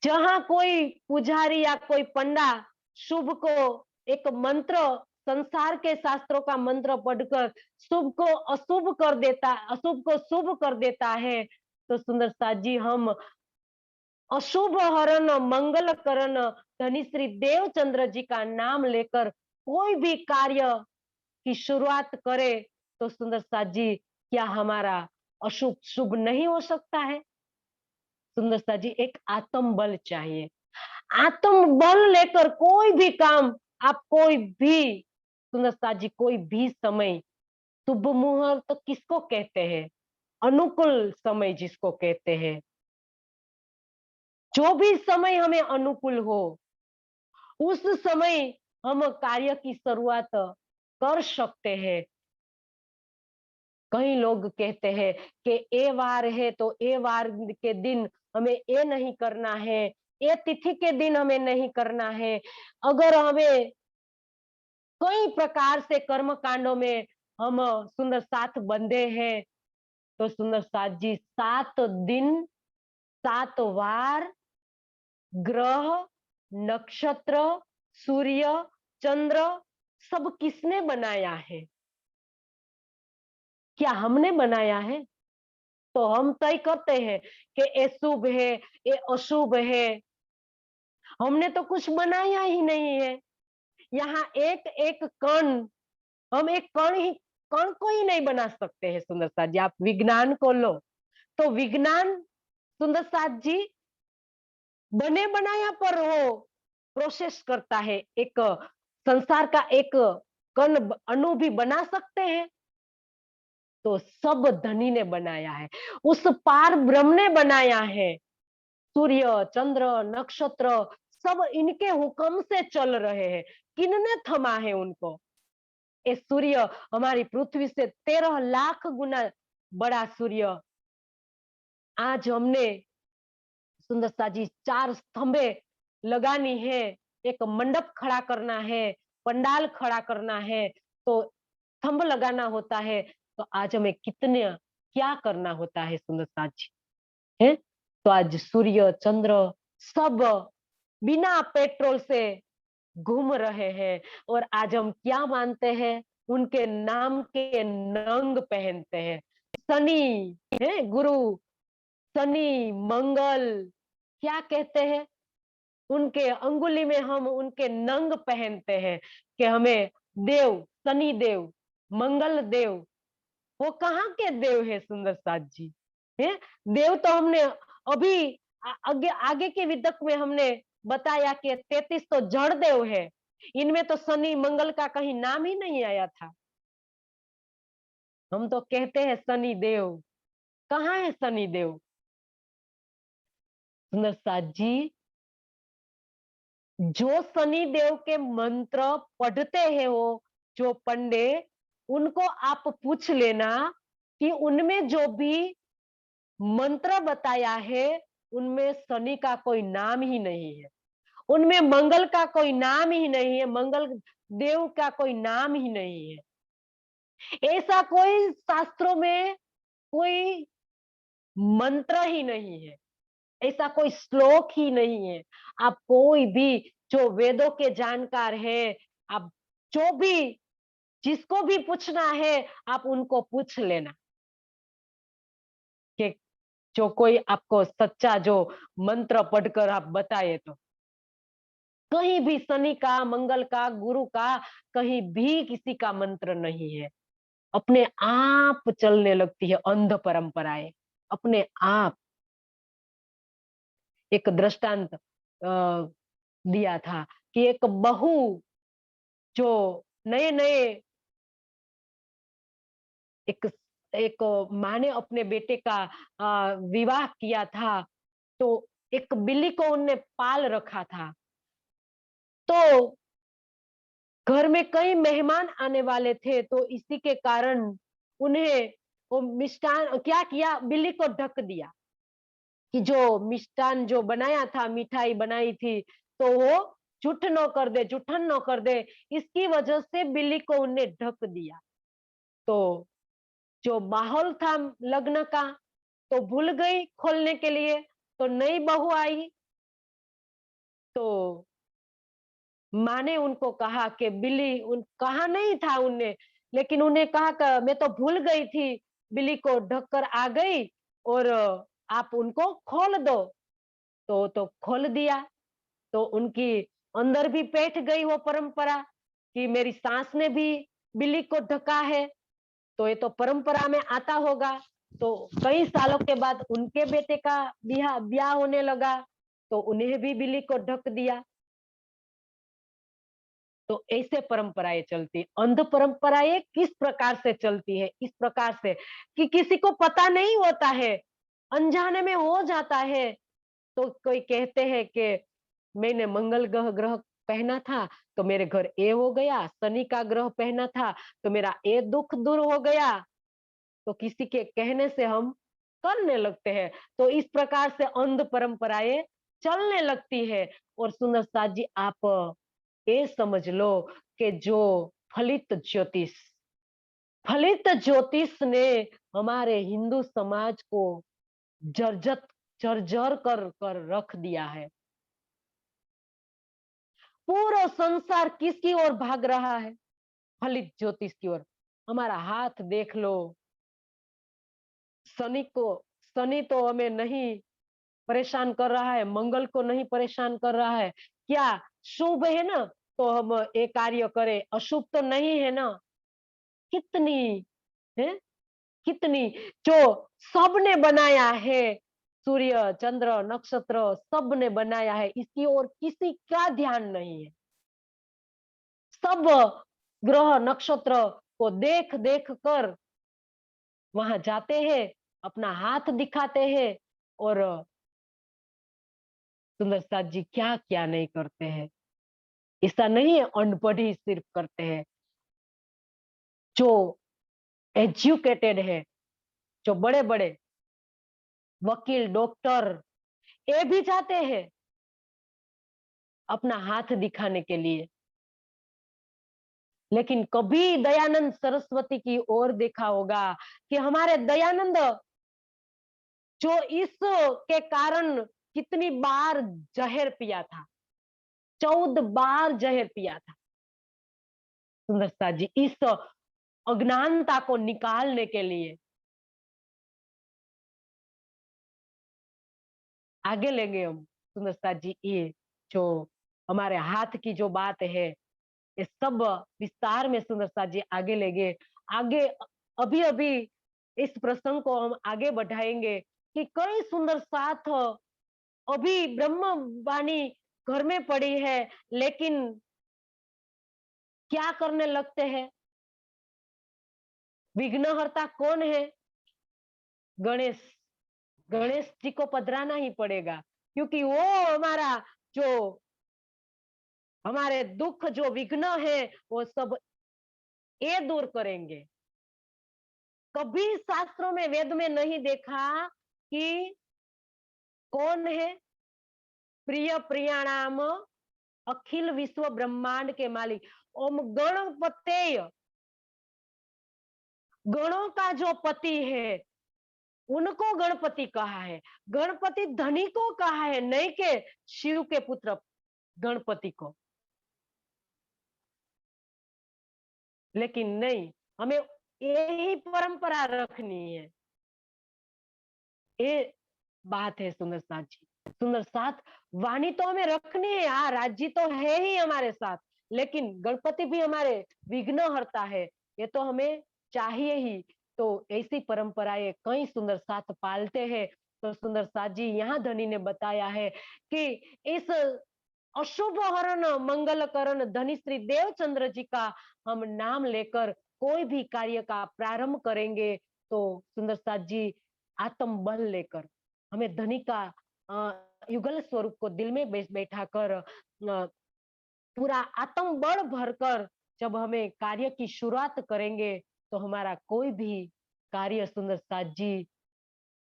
जहां कोई पुजारी या कोई पंडा शुभ को एक मंत्र, संसार के शास्त्रों का मंत्र पढ़कर शुभ को अशुभ कर देता, अशुभ को शुभ कर देता है, तो सुंदर साथ जी हम अशुभ हरण मंगल करण धनी श्री देवचंद्र जी का नाम लेकर कोई भी कार्य की शुरुआत करे, तो सुंदर साथ जी क्या हमारा अशुभ शुभ नहीं हो सकता है? सुंदर साथ जी एक आत्म बल चाहिए। आत्म बल लेकर कोई भी काम आप, कोई भी सुंदर साथ जी कोई भी समय, शुभ मुहूर्त तो किसको कहते हैं? अनुकूल समय जिसको कहते हैं। जो भी समय हमें अनुकूल हो, उस समय हम कार्य की शुरुआत कर सकते हैं। कई लोग कहते हैं कि ए वार है तो ए वार के दिन हमें ये नहीं करना है, ये तिथि के दिन हमें नहीं करना है। अगर हमें कई प्रकार से कर्म कांडों में हम सुंदर साथ बंधे हैं, तो सुंदर साथ जी 7 दिन 7 वार ग्रह, नक्षत्र, सूर्य, चंद्र सब किसने बनाया है? क्या हमने बनाया है? तो हम तय करते हैं कि ये शुभ है, ये अशुभ है। हमने तो कुछ बनाया ही नहीं है। यहाँ एक एक कण, हम एक कण को ही नहीं बना सकते हैं। सुंदर साथ जी आप विज्ञान को लो, तो विज्ञान सुंदर साथ जी बने बनाया पर वो प्रोसेस करता है। एक संसार का एक कण अणु भी बना सकते हैं। तो सब धनी ने बनाया है, उस पार ब्रह्म ने बनाया है। सूर्य, चंद्र, नक्षत्र सब इनके हुक्म से चल रहे हैं। किनने थमा है उनको? ये सूर्य हमारी पृथ्वी से 13 लाख गुना बड़ा सूर्य, आज हमने सुंदर सा जी 4 स्तंभे लगानी है, एक मंडप खड़ा करना है, पंडाल खड़ा करना है, तो स्तंभ लगाना होता है। तो आज हमें कितने क्या करना होता है सुंदर सा जी है? तो आज सूर्य चंद्र सब बिना पेट्रोल से घूम रहे हैं, और आज हम क्या मानते हैं, उनके नाम के नंग पहनते हैं। शनि है गुरु, शनि मंगल, क्या कहते हैं, उनके अंगुली में हम उनके नंग पहनते हैं कि हमें देव, शनि देव, मंगल देव, वो कहाँ के देव है सुंदर साथ जी? है देव तो हमने अभी आगे आगे के विदक में हमने बताया कि 33 तो जड़ देव है, इनमें तो शनि मंगल का कहीं नाम ही नहीं आया था। हम तो कहते हैं शनि देव, कहाँ है शनि देव? सुंदर साथ जी, जो शनि देव के मंत्र पढ़ते हैं वो जो पंडे, उनको आप पूछ लेना कि उनमें जो भी मंत्र बताया है उनमें शनि का कोई नाम ही नहीं है, उनमें मंगल का कोई नाम ही नहीं है, मंगल देव का कोई नाम ही नहीं है। ऐसा कोई शास्त्रों में कोई मंत्र ही नहीं है, ऐसा कोई श्लोक ही नहीं है। आप कोई भी जो वेदों के जानकार है, आप जो भी जिसको भी पूछना है आप उनको पूछ लेना कि जो कोई आपको सच्चा जो मंत्र पढ़कर आप बताए, तो कहीं भी शनि का, मंगल का, गुरु का, कहीं भी किसी का मंत्र नहीं है। अपने आप चलने लगती है अंध परंपराएं, अपने आप। एक दृष्टांत दिया था कि एक बहू जो नए नए, एक एक माँ ने अपने बेटे का विवाह किया था, तो एक बिल्ली को उनने पाल रखा था। तो घर में कई मेहमान आने वाले थे, तो इसी के कारण उन्हें वो मिष्ठान क्या किया, बिल्ली को ढक दिया कि जो मिष्ठान जो बनाया था, मिठाई बनाई थी, तो वो जुठ न कर दे, जुठन न कर दे, इसकी वजह से बिल्ली को उन्हें ढक दिया। तो जो माहौल था लग्न का, तो भूल गई खोलने के लिए। तो नई बहू आई, तो माँ ने उनको कहा कि बिल्ली, उन कहा नहीं था उन्हें, लेकिन उन्हें कहा कि मैं तो भूल गई थी, बिल्ली को ढककर आ गई, और आप उनको खोल दो। तो खोल दिया। तो उनकी अंदर भी बैठ गई वो परंपरा कि मेरी सास ने भी बिल्ली को ढका है, तो ये तो परंपरा में आता होगा। तो कई सालों के बाद उनके बेटे का ब्याह होने लगा, तो उन्हें भी बिल्ली को ढक दिया। तो ऐसे परंपराएं चलती, अंध परंपराएं किस प्रकार से चलती है, इस प्रकार से कि किसी को पता नहीं होता है, अनजाने में हो जाता है। तो कोई कहते हैं कि मैंने मंगल ग्रह ग्रह पहना था तो मेरे घर ये हो गया, शनि का ग्रह पहना था तो मेरा ये दुख दूर हो गया। तो किसी के कहने से हम करने लगते हैं, तो इस प्रकार से अंध परंपराएं चलने लगती है। और सुंदर साथ जी, आप ये समझ लो कि जो फलित ज्योतिष फलित ज्योतिष ने हमारे हिंदू समाज को जर्जर जर्जर कर कर रख दिया है। पूरा संसार किसकी ओर भाग रहा है? फलित ज्योतिष की ओर। हमारा हाथ देख लो, शनि को, शनि तो हमें नहीं परेशान कर रहा है, मंगल को नहीं परेशान कर रहा है, क्या शुभ है ना तो हम ये कार्य करें, अशुभ तो नहीं है ना। कितनी है, कितनी जो सबने बनाया है, सूर्य चंद्र नक्षत्र सबने बनाया है, इसकी ओर किसी का ध्यान नहीं है। सब ग्रह नक्षत्र को देख देख कर वहां जाते हैं, अपना हाथ दिखाते हैं, और सुंदर साथ जी क्या क्या नहीं करते हैं। ऐसा नहीं है अनपढ़ ही सिर्फ करते हैं, जो एजुकेटेड है, जो बड़े बड़े वकील डॉक्टर, ये भी जाते हैं अपना हाथ दिखाने के लिए। लेकिन कभी दयानंद सरस्वती की ओर देखा होगा कि हमारे दयानंद जो इस के कारण कितनी बार जहर पिया था, 14 बार जहर पिया था सुंदर साथ जी इस अज्ञानता को निकालने के लिए। आगे लेंगे हम सुंदर साथ जी, ये जो हमारे हाथ की जो बात है, ये सब विस्तार में सुंदर साथ जी आगे लेंगे। आगे अभी अभी इस प्रसंग को हम आगे बढ़ाएंगे कि कई सुंदर साथ अभी ब्रह्म वाणी घर में पड़ी है, लेकिन क्या करने लगते हैं? विघ्नहर्ता कौन है? गणेश। गणेश जी को पधराना ही पड़ेगा, क्योंकि वो हमारा जो हमारे दुख जो विघ्न है वो सब ये दूर करेंगे। कभी शास्त्रों में वेद में नहीं देखा कि कौन है प्रिय प्रियाणाम अखिल विश्व ब्रह्मांड के मालिक ओम गणपतेय। गणों का जो पति है उनको गणपति कहा है। गणपति धनी को कहा है, नहीं के शिव के पुत्र गणपति को। लेकिन नहीं, हमें यही परंपरा रखनी है। ये बात है सुंदर साथ जी। सुंदर साथ वाणी तो हमें रखनी है, हाँ राज्य तो है ही हमारे साथ, लेकिन गणपति भी हमारे विघ्न हरता है, ये तो हमें चाहिए ही। तो ऐसी परंपराएं कई सुंदर साथ पालते हैं। तो सुंदर साथ जी यहाँ धनी ने बताया है कि इस अशुभ हरण मंगल करण धनी श्री देवचंद्र जी का हम नाम लेकर कोई भी कार्य का प्रारंभ करेंगे तो सुंदर साथ जी आत्म बल लेकर हमें धनी का युगल स्वरूप को दिल में बैठा कर पूरा आत्म बल भरकर जब हमें कार्य की शुरुआत करेंगे तो हमारा कोई भी कार्य सुंदर साथ जी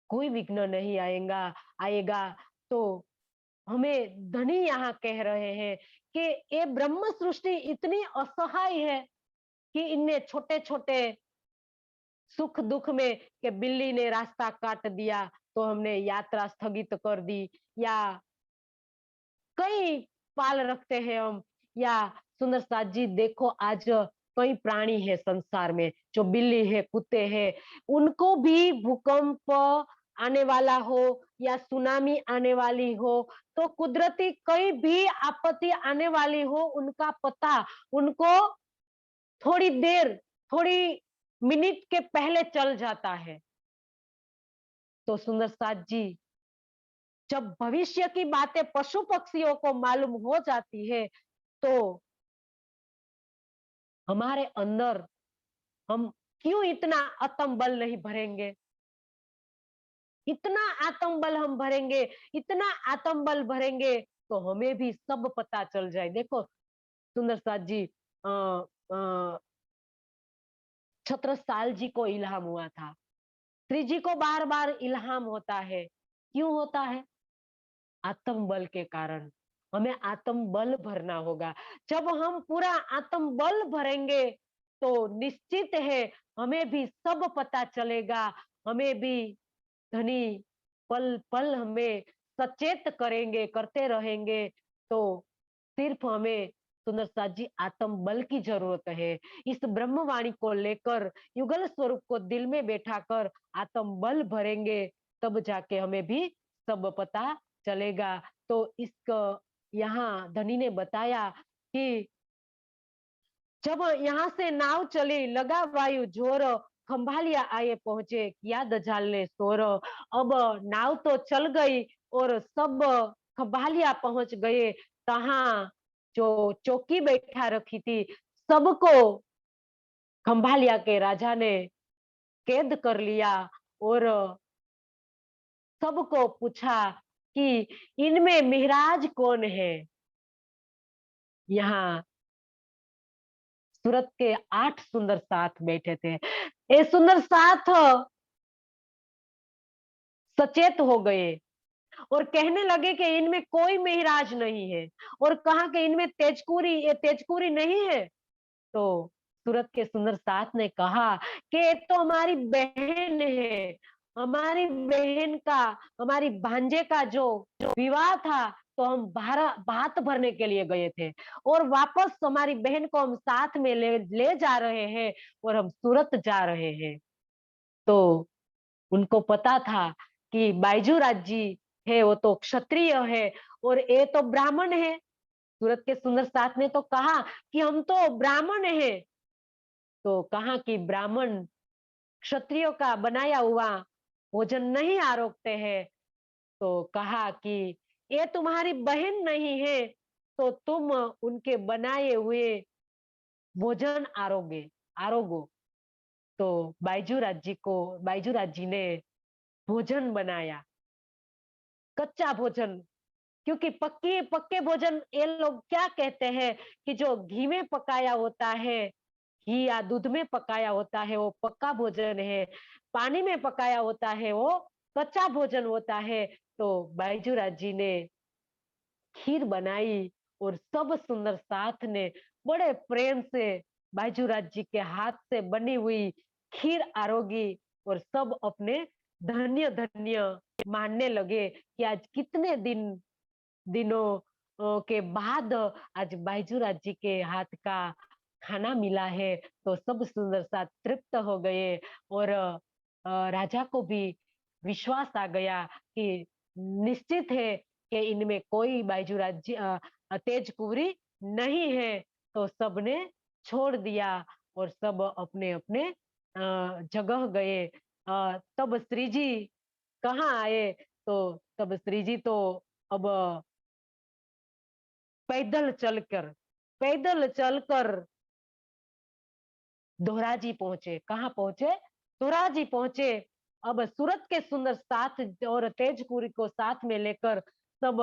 कोई विघ्न नहीं आएगा। तो हमें धनी यहाँ कह रहे हैं कि ये ब्रह्म सृष्टि इतनी असहाय है कि इनने छोटे छोटे सुख दुख में कि बिल्ली ने रास्ता काट दिया तो हमने यात्रा स्थगित कर दी, या कई पाल रखते हैं हम, या सुंदर साथ जी देखो आज कई प्राणी है संसार में, जो बिल्ली है कुत्ते हैं, उनको भी भूकंप आने वाला हो या सुनामी आने वाली हो तो कुदरती कई भी आपत्ति आने वाली हो उनका पता उनको थोड़ी देर थोड़ी मिनट के पहले चल जाता है। तो सुंदर साथ जी जब भविष्य की बातें पशु पक्षियों को मालूम हो जाती है तो हमारे अंदर हम क्यों इतना आत्म बल नहीं भरेंगे? इतना आत्म बल हम भरेंगे, इतना आत्म बल भरेंगे तो हमें भी सब पता चल जाए। देखो सुंदर साथ जी छत्रसाल जी को इल्हाम हुआ था, श्री जी को बार बार इल्हाम होता है, क्यों होता है? आत्म बल के कारण। हमें आत्म बल भरना होगा। जब हम पूरा आत्म बल भरेंगे तो निश्चित है हमें भी सब पता चलेगा, हमें भी धनी पल पल हमें सचेत करेंगे करते रहेंगे। तो सिर्फ हमें सुंदर साथ जी आत्म बल की जरूरत है। इस ब्रह्मवाणी को लेकर युगल स्वरूप को दिल में बैठा कर आत्म बल भरेंगे तब जाके हमें भी सब पता चलेगा। तो इसको यहाँ धनी ने बताया कि जब यहाँ से नाव चली लगा वायु जोर खंभालिया आए पहुंचे किया दजाल ने शोर। अब नाव तो चल गई और सब खंभालिया पहुंच गए, तहाँ जो चौकी बैठा रखी थी सबको खंभालिया के राजा ने कैद कर लिया और सबको पूछा कि इनमें मिहराज कौन है। यहाँ सूरत के 8 सुंदर साथ बैठे थे। ये सुंदर साथ सचेत हो गए और कहने लगे कि इनमें कोई मेहराज नहीं है, और कहा कि इनमें तेजकुरी ये तेजकुरी नहीं है। तो सूरत के सुंदर साथ ने कहा कि ये तो हमारी बहन है, हमारी बहन का हमारी भांजे का जो विवाह था तो हम भात भरने के लिए गए थे और वापस हमारी बहन को हम साथ में ले जा रहे हैं और हम सूरत जा रहे हैं। तो उनको पता था कि बायजूराज जी है वो तो क्षत्रिय है और ये तो ब्राह्मण है। सूरत के सुंदर साथ ने तो कहा कि हम तो ब्राह्मण हैं। तो कहा कि ब्राह्मण क्षत्रियों का बनाया हुआ भोजन नहीं आरोगते हैं। तो कहा कि ये तुम्हारी बहन नहीं है तो तुम उनके बनाए हुए भोजन आरोगो। तो बायजूराज जी ने भोजन बनाया, कच्चा भोजन। क्योंकि पक्के पक्के भोजन ये लोग क्या कहते हैं कि जो घी में पकाया होता है, घी या दूध में पकाया होता है वो पक्का भोजन है, पानी में पकाया होता है वो कच्चा भोजन होता है। तो बायजूराज जी ने खीर बनाई और सब सुंदर साथ ने बड़े प्रेम से बायजूराज जी के हाथ से बनी हुई खीर आरोगी और सब अपने धन्य धन्य मानने लगे कि आज कितने दिनों के बाद आज बायजूराज जी के हाथ का खाना मिला है। तो सब सुंदर साथ तृप्त हो गए और राजा को भी विश्वास आ गया कि निश्चित है कि इनमें कोई बायजूराज जी तेज कुंवरी नहीं है। तो सबने छोड़ दिया और सब अपने अपने जगह गए। तब श्री जी कहाँ आए? तो तब श्री जी तो अब पैदल चलकर धोराजी पहुंचे। कहाँ पहुंचे? धोराजी पहुंचे। अब सूरत के सुंदर साथ और तेजपुरी को साथ में लेकर सब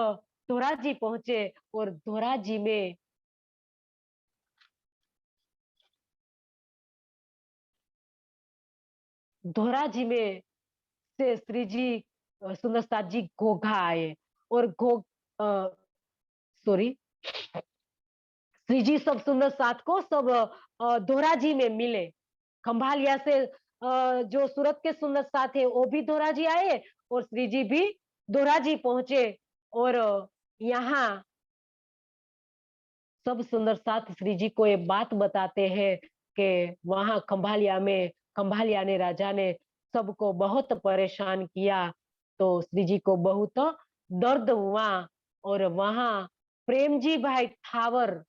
धोराजी पहुंचे और धोराजी में से श्री जी सुंदर साथ जी घोघा आए और सॉरी श्री जी सब सुंदर साथ को सब धोराजी में मिले। खंभालिया से जो सूरत के सुंदर साथ है वो भी धोराजी आए और श्री जी भी धोराजी पहुंचे। और यहाँ सब सुंदर साथ श्री जी को ये बात बताते हैं कि वहां खंभालिया ने राजा ने सबको बहुत परेशान किया। तो श्री जी को बहुत दर्द हुआ और वहां प्रेमजी भाई ठावर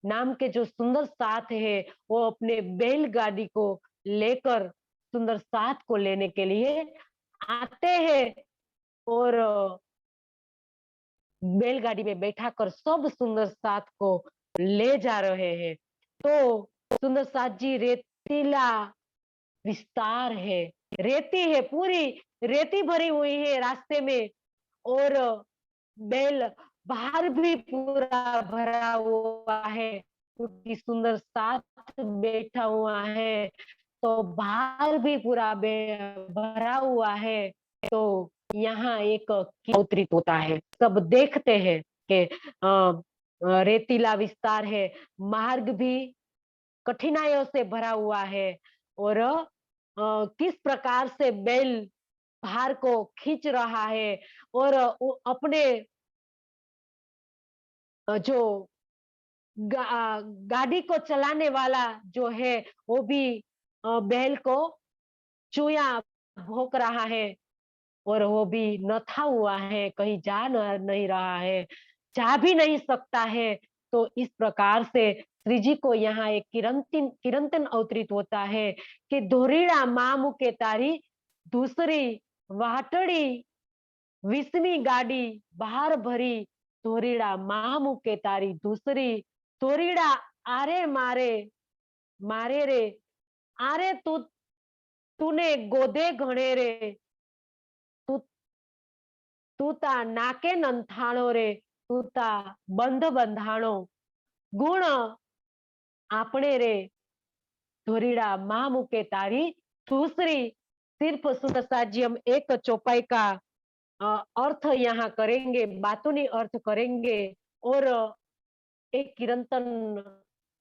नाम के जो सुंदर साथ है वो अपने बैलगाड़ी को लेकर सुंदर साथ को लेने के लिए आते हैं और बैलगाड़ी में बैठा कर सब सुंदर साथ को ले जा रहे हैं। तो सुंदर साथ जी रेतीला विस्तार है, रेती है, पूरी रेती भरी हुई है रास्ते में और बैल बाहर भी पूरा भरा हुआ है क्योंकि सुंदर साथ बैठा हुआ है। तो बाहर भी पूरा भरा हुआ है। तो यहाँ एक अवतरित होता है। सब देखते हैं कि रेतीला विस्तार है, मार्ग भी कठिनाइयों से भरा हुआ है और किस प्रकार से बैल भार को खींच रहा है और अपने जो गाड़ी को चलाने वाला जो है वो भी बैल को चूया भोंक रहा है और वो भी नथा हुआ है, कहीं जा नहीं रहा है, जा भी नहीं सकता है। तो इस प्रकार से श्री जी को यहाँ एक किरंतन अवतरित होता है कि धोरीड़ा माँ मुके तारी दूसरी वाटड़ी विस्मी गाड़ी बाहर भरी धोरीड़ा माँ मुके तारी दूसरी धोरीड़ा आरे मारे मारे रे आरे तूने गोदे घणे रे तू तू ता नाके नंथाणो रे तू ता बंध बंधाणो गुण आपने रे धोरीड़ा माँ मुके तारी दूसरी। सिर्फ सुदसा जी हम एक चौपाई का अर्थ यहाँ करेंगे, बातों अर्थ करेंगे और एक किरंतन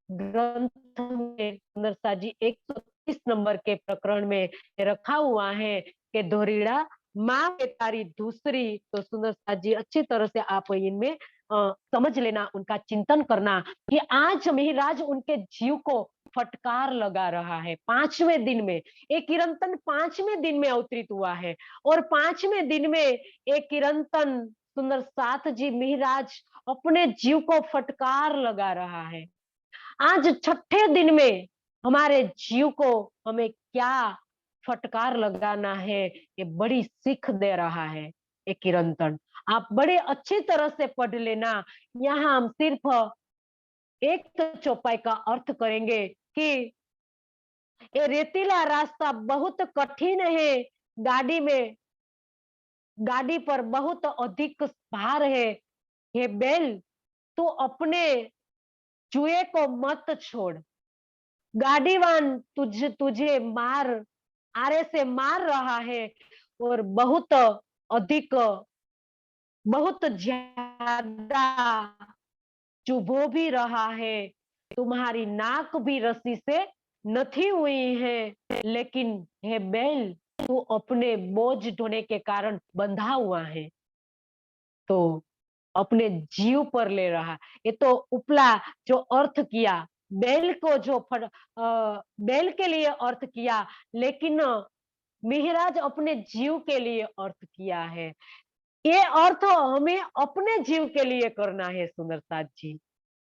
ग्रंथ में सुंदरसा जी 130 नंबर के प्रकरण में रखा हुआ है कि धोरीड़ा माँ है तारी दूसरी। तो सुंदर साथ जी अच्छी तरह से आप इनमें समझ लेना, उनका चिंतन करना कि आज मिहिराज उनके जीव को फटकार लगा रहा है 5वें दिन में। एक किरंतन 5वें दिन में अवतरित हुआ है और 5वें दिन में एक किरंतन सुंदर साथ जी मिहिराज अपने जीव को फटकार लगा रहा है। आज छठे दिन में हमारे जीव को हमें क्या फटकार लगाना है, ये बड़ी सीख दे रहा है ये किरंतन। आप बड़े अच्छी तरह से पढ़ लेना। यहाँ हम सिर्फ एक चौपाई का अर्थ करेंगे कि ये रेतीला रास्ता बहुत कठिन है, गाड़ी पर बहुत अधिक भार है। हे बैल, तू अपने जुए को मत छोड़। गाड़ीवान तुझे तुझे आरे से मार रहा है और अधिक बहुत ज्यादा चुभो भी रहा है। तुम्हारी नाक भी रस्सी से नथी हुई है, लेकिन हे बैल, तू अपने बोझ ढोने के कारण बंधा हुआ है। तो अपने जीव पर ले रहा, ये तो उपला जो अर्थ किया, बैल को बैल के लिए अर्थ किया, लेकिन मिहिराज अपने जीव के लिए अर्थ किया है। ये अर्थ हमें अपने जीव के लिए करना है सुंदरसाथ जी।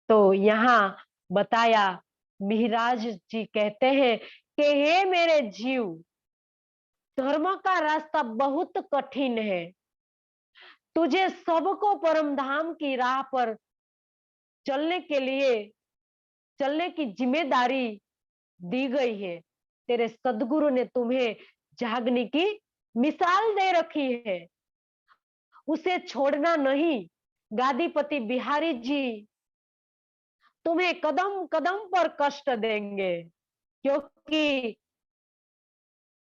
तो यहाँ बताया, मिहिराज जी कहते हैं कि हे मेरे जीव, धर्म का रास्ता बहुत कठिन है। तुझे सबको परम धाम की राह पर चलने के लिए चलने की जिम्मेदारी दी गई है। तेरे सदगुरु ने तुम्हें जागने की मिसाल दे रखी है, उसे छोड़ना नहीं। गादीपति बिहारी जी तुम्हें कदम कदम पर कष्ट देंगे, क्योंकि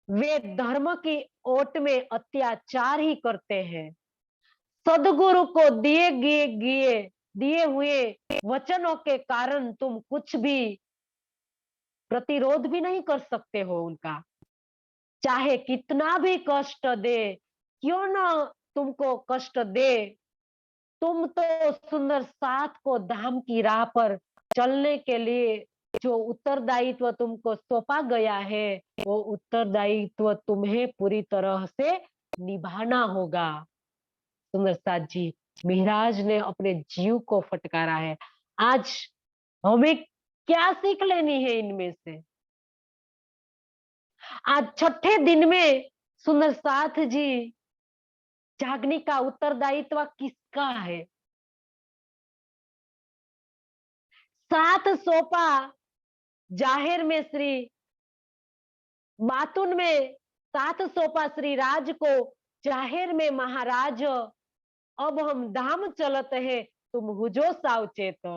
वे धर्म की ओट में अत्याचार ही करते हैं। सदगुरु को दिए हुए वचनों के कारण तुम कुछ भी प्रतिरोध भी नहीं कर सकते हो उनका, चाहे कितना भी कष्ट दे, क्यों ना तुमको कष्ट दे। तुम तो सुंदर साथ को धाम की राह पर चलने के लिए जो उत्तरदायित्व तुमको सौंपा गया है, वो उत्तरदायित्व तुम्हें पूरी तरह से निभाना होगा। सुंदर साथ जी मिहिराज ने अपने जीव को फटकारा है। आज हमें क्या सीख लेनी है इनमें से? आज छठे दिन में सुंदर साथ जी जागने का उत्तरदायित्व किसका है? साथ सौंपा जाहिर में श्री बातुन में, साथ सौंपा श्री राज को जाहिर में महाराज। अब हम धाम चलत है, तुम हुजो सावचेत।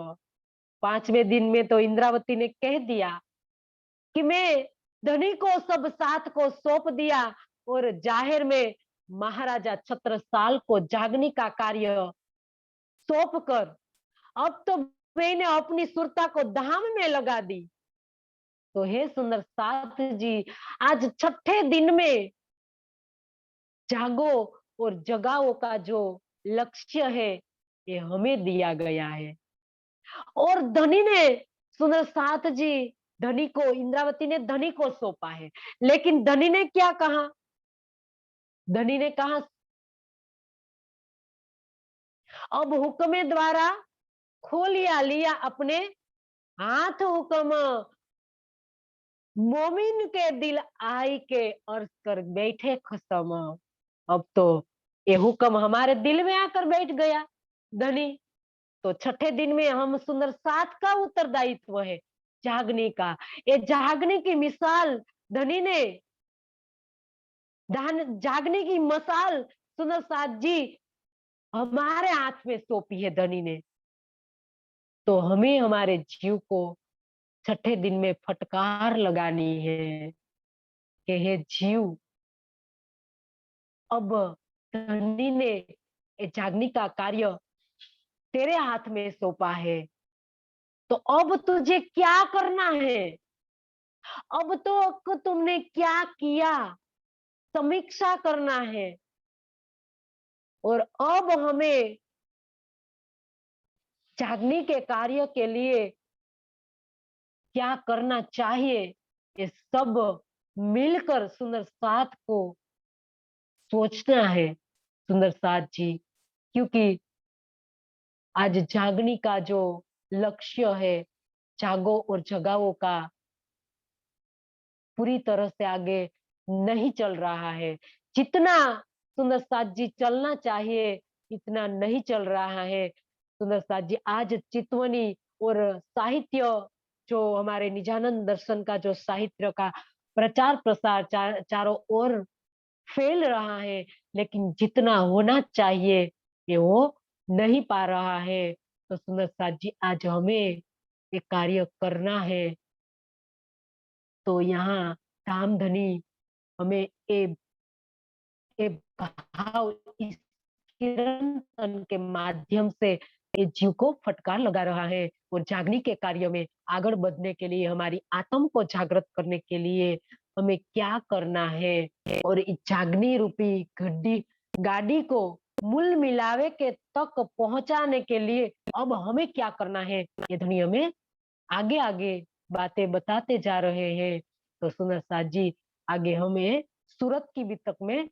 5वें दिन में तो इंद्रावती ने कह दिया कि मैं धनी को सब साथ को सौंप दिया और जाहिर में महाराजा छत्रसाल को जागने का कार्य सौंप कर अब तो मैंने अपनी सुरता को धाम में लगा दी। तो हे सुंदर साथ जी, आज छठे दिन में जागो और जगाओ का जो लक्ष्य है, ये हमें दिया गया है। और धनी ने सुंदर साथ जी धनी को, इंद्रावती ने धनी को सौंपा है, लेकिन धनी ने क्या कहा? धनी ने कहा अब हुक्म द्वारा खोलिया लिया अपने हाथ हुक्म, मोमिन के दिल आई के अर्ज कर बैठे खसम। अब तो ये हुक्म हमारे दिल में आकर बैठ गया धनी। तो छठे दिन में हम सुंदर साथ का उत्तरदायित्व है जागने का। ये जागने की मिसाल धनी ने, जागने की मसाल सुंदर साथ जी हमारे हाथ में सौंपी है धनी ने। तो हमें हमारे जीव को छठे दिन में फटकार लगानी है कि हे जीव, अब धनी ने ये जागने का कार्य तेरे हाथ में सौंपा है, तो अब तुझे क्या करना है? अब तो तुमने क्या किया समीक्षा करना है और अब हमें जागने के कार्य के लिए क्या करना चाहिए, ये सब मिलकर सुंदर साथ को सोचना है सुंदर साथ जी। क्योंकि आज जागने का जो लक्ष्य है, जागो और जगाओ का पूरी तरह से आगे नहीं चल रहा है। जितना सुंदर साथ जी चलना चाहिए, इतना नहीं चल रहा है। सुंदर साथ जी आज चितवनी और साहित्य जो हमारे निजानंद दर्शन का जो साहित्य का प्रचार प्रसार चारों ओर फैल रहा है, लेकिन जितना होना चाहिए ये वो नहीं पा रहा है। तो सुंदर साथ जी आज हमें ये कार्य करना है। तो यहाँ धाम धनी हमें ये भाव इस किरण के माध्यम से ये जीव को फटकार लगा रहा है और जागने के कार्य में आगे बढ़ने के लिए, हमारी आत्म को जागृत करने के लिए हमें क्या करना है और इस जागनी रूपी गाड़ी को मूल मिलावे के तक पहुंचाने के लिए अब हमें क्या करना है, ये धनी हमें आगे आगे बातें बताते जा रहे हैं। तो सुंदर साथ जी आगे हमें सूरत की वितक में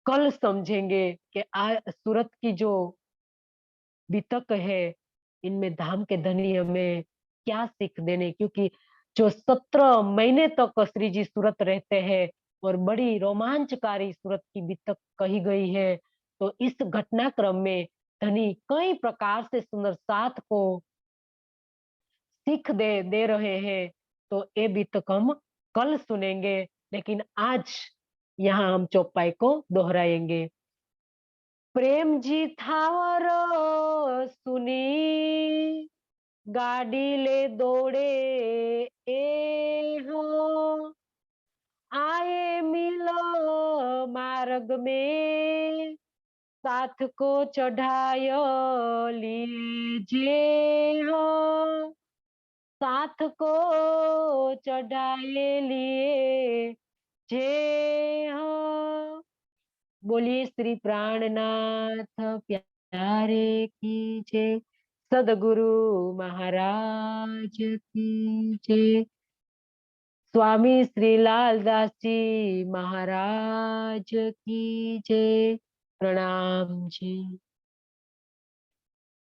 कल समझेंगे कि सूरत की जो वितक है, इनमें धाम के धनी हमें क्या सीख देने, क्योंकि जो 17 महीने तक श्री जी सूरत रहते हैं और बड़ी रोमांचकारी सूरत की वितक कही गई है। तो इस घटनाक्रम में धनी कई प्रकार से सुंदर साथ को सीख दे रहे हैं। तो ये वितक हम कल सुनेंगे, लेकिन आज यहाँ हम चौपाई को दोहराएंगे। प्रेम जी थावर सुनी गाड़ी ले दौड़े ए हो, आए मिलो मार्ग में साथ को चढ़ायो लीजे हो, साथ को चढ़ाए लिए जे हो। बोलिए श्री प्राणनाथ प्यारे की जय, सदगुरु महाराज की जय, स्वामी श्री लालदास जी महाराज की जय। प्रणाम जी।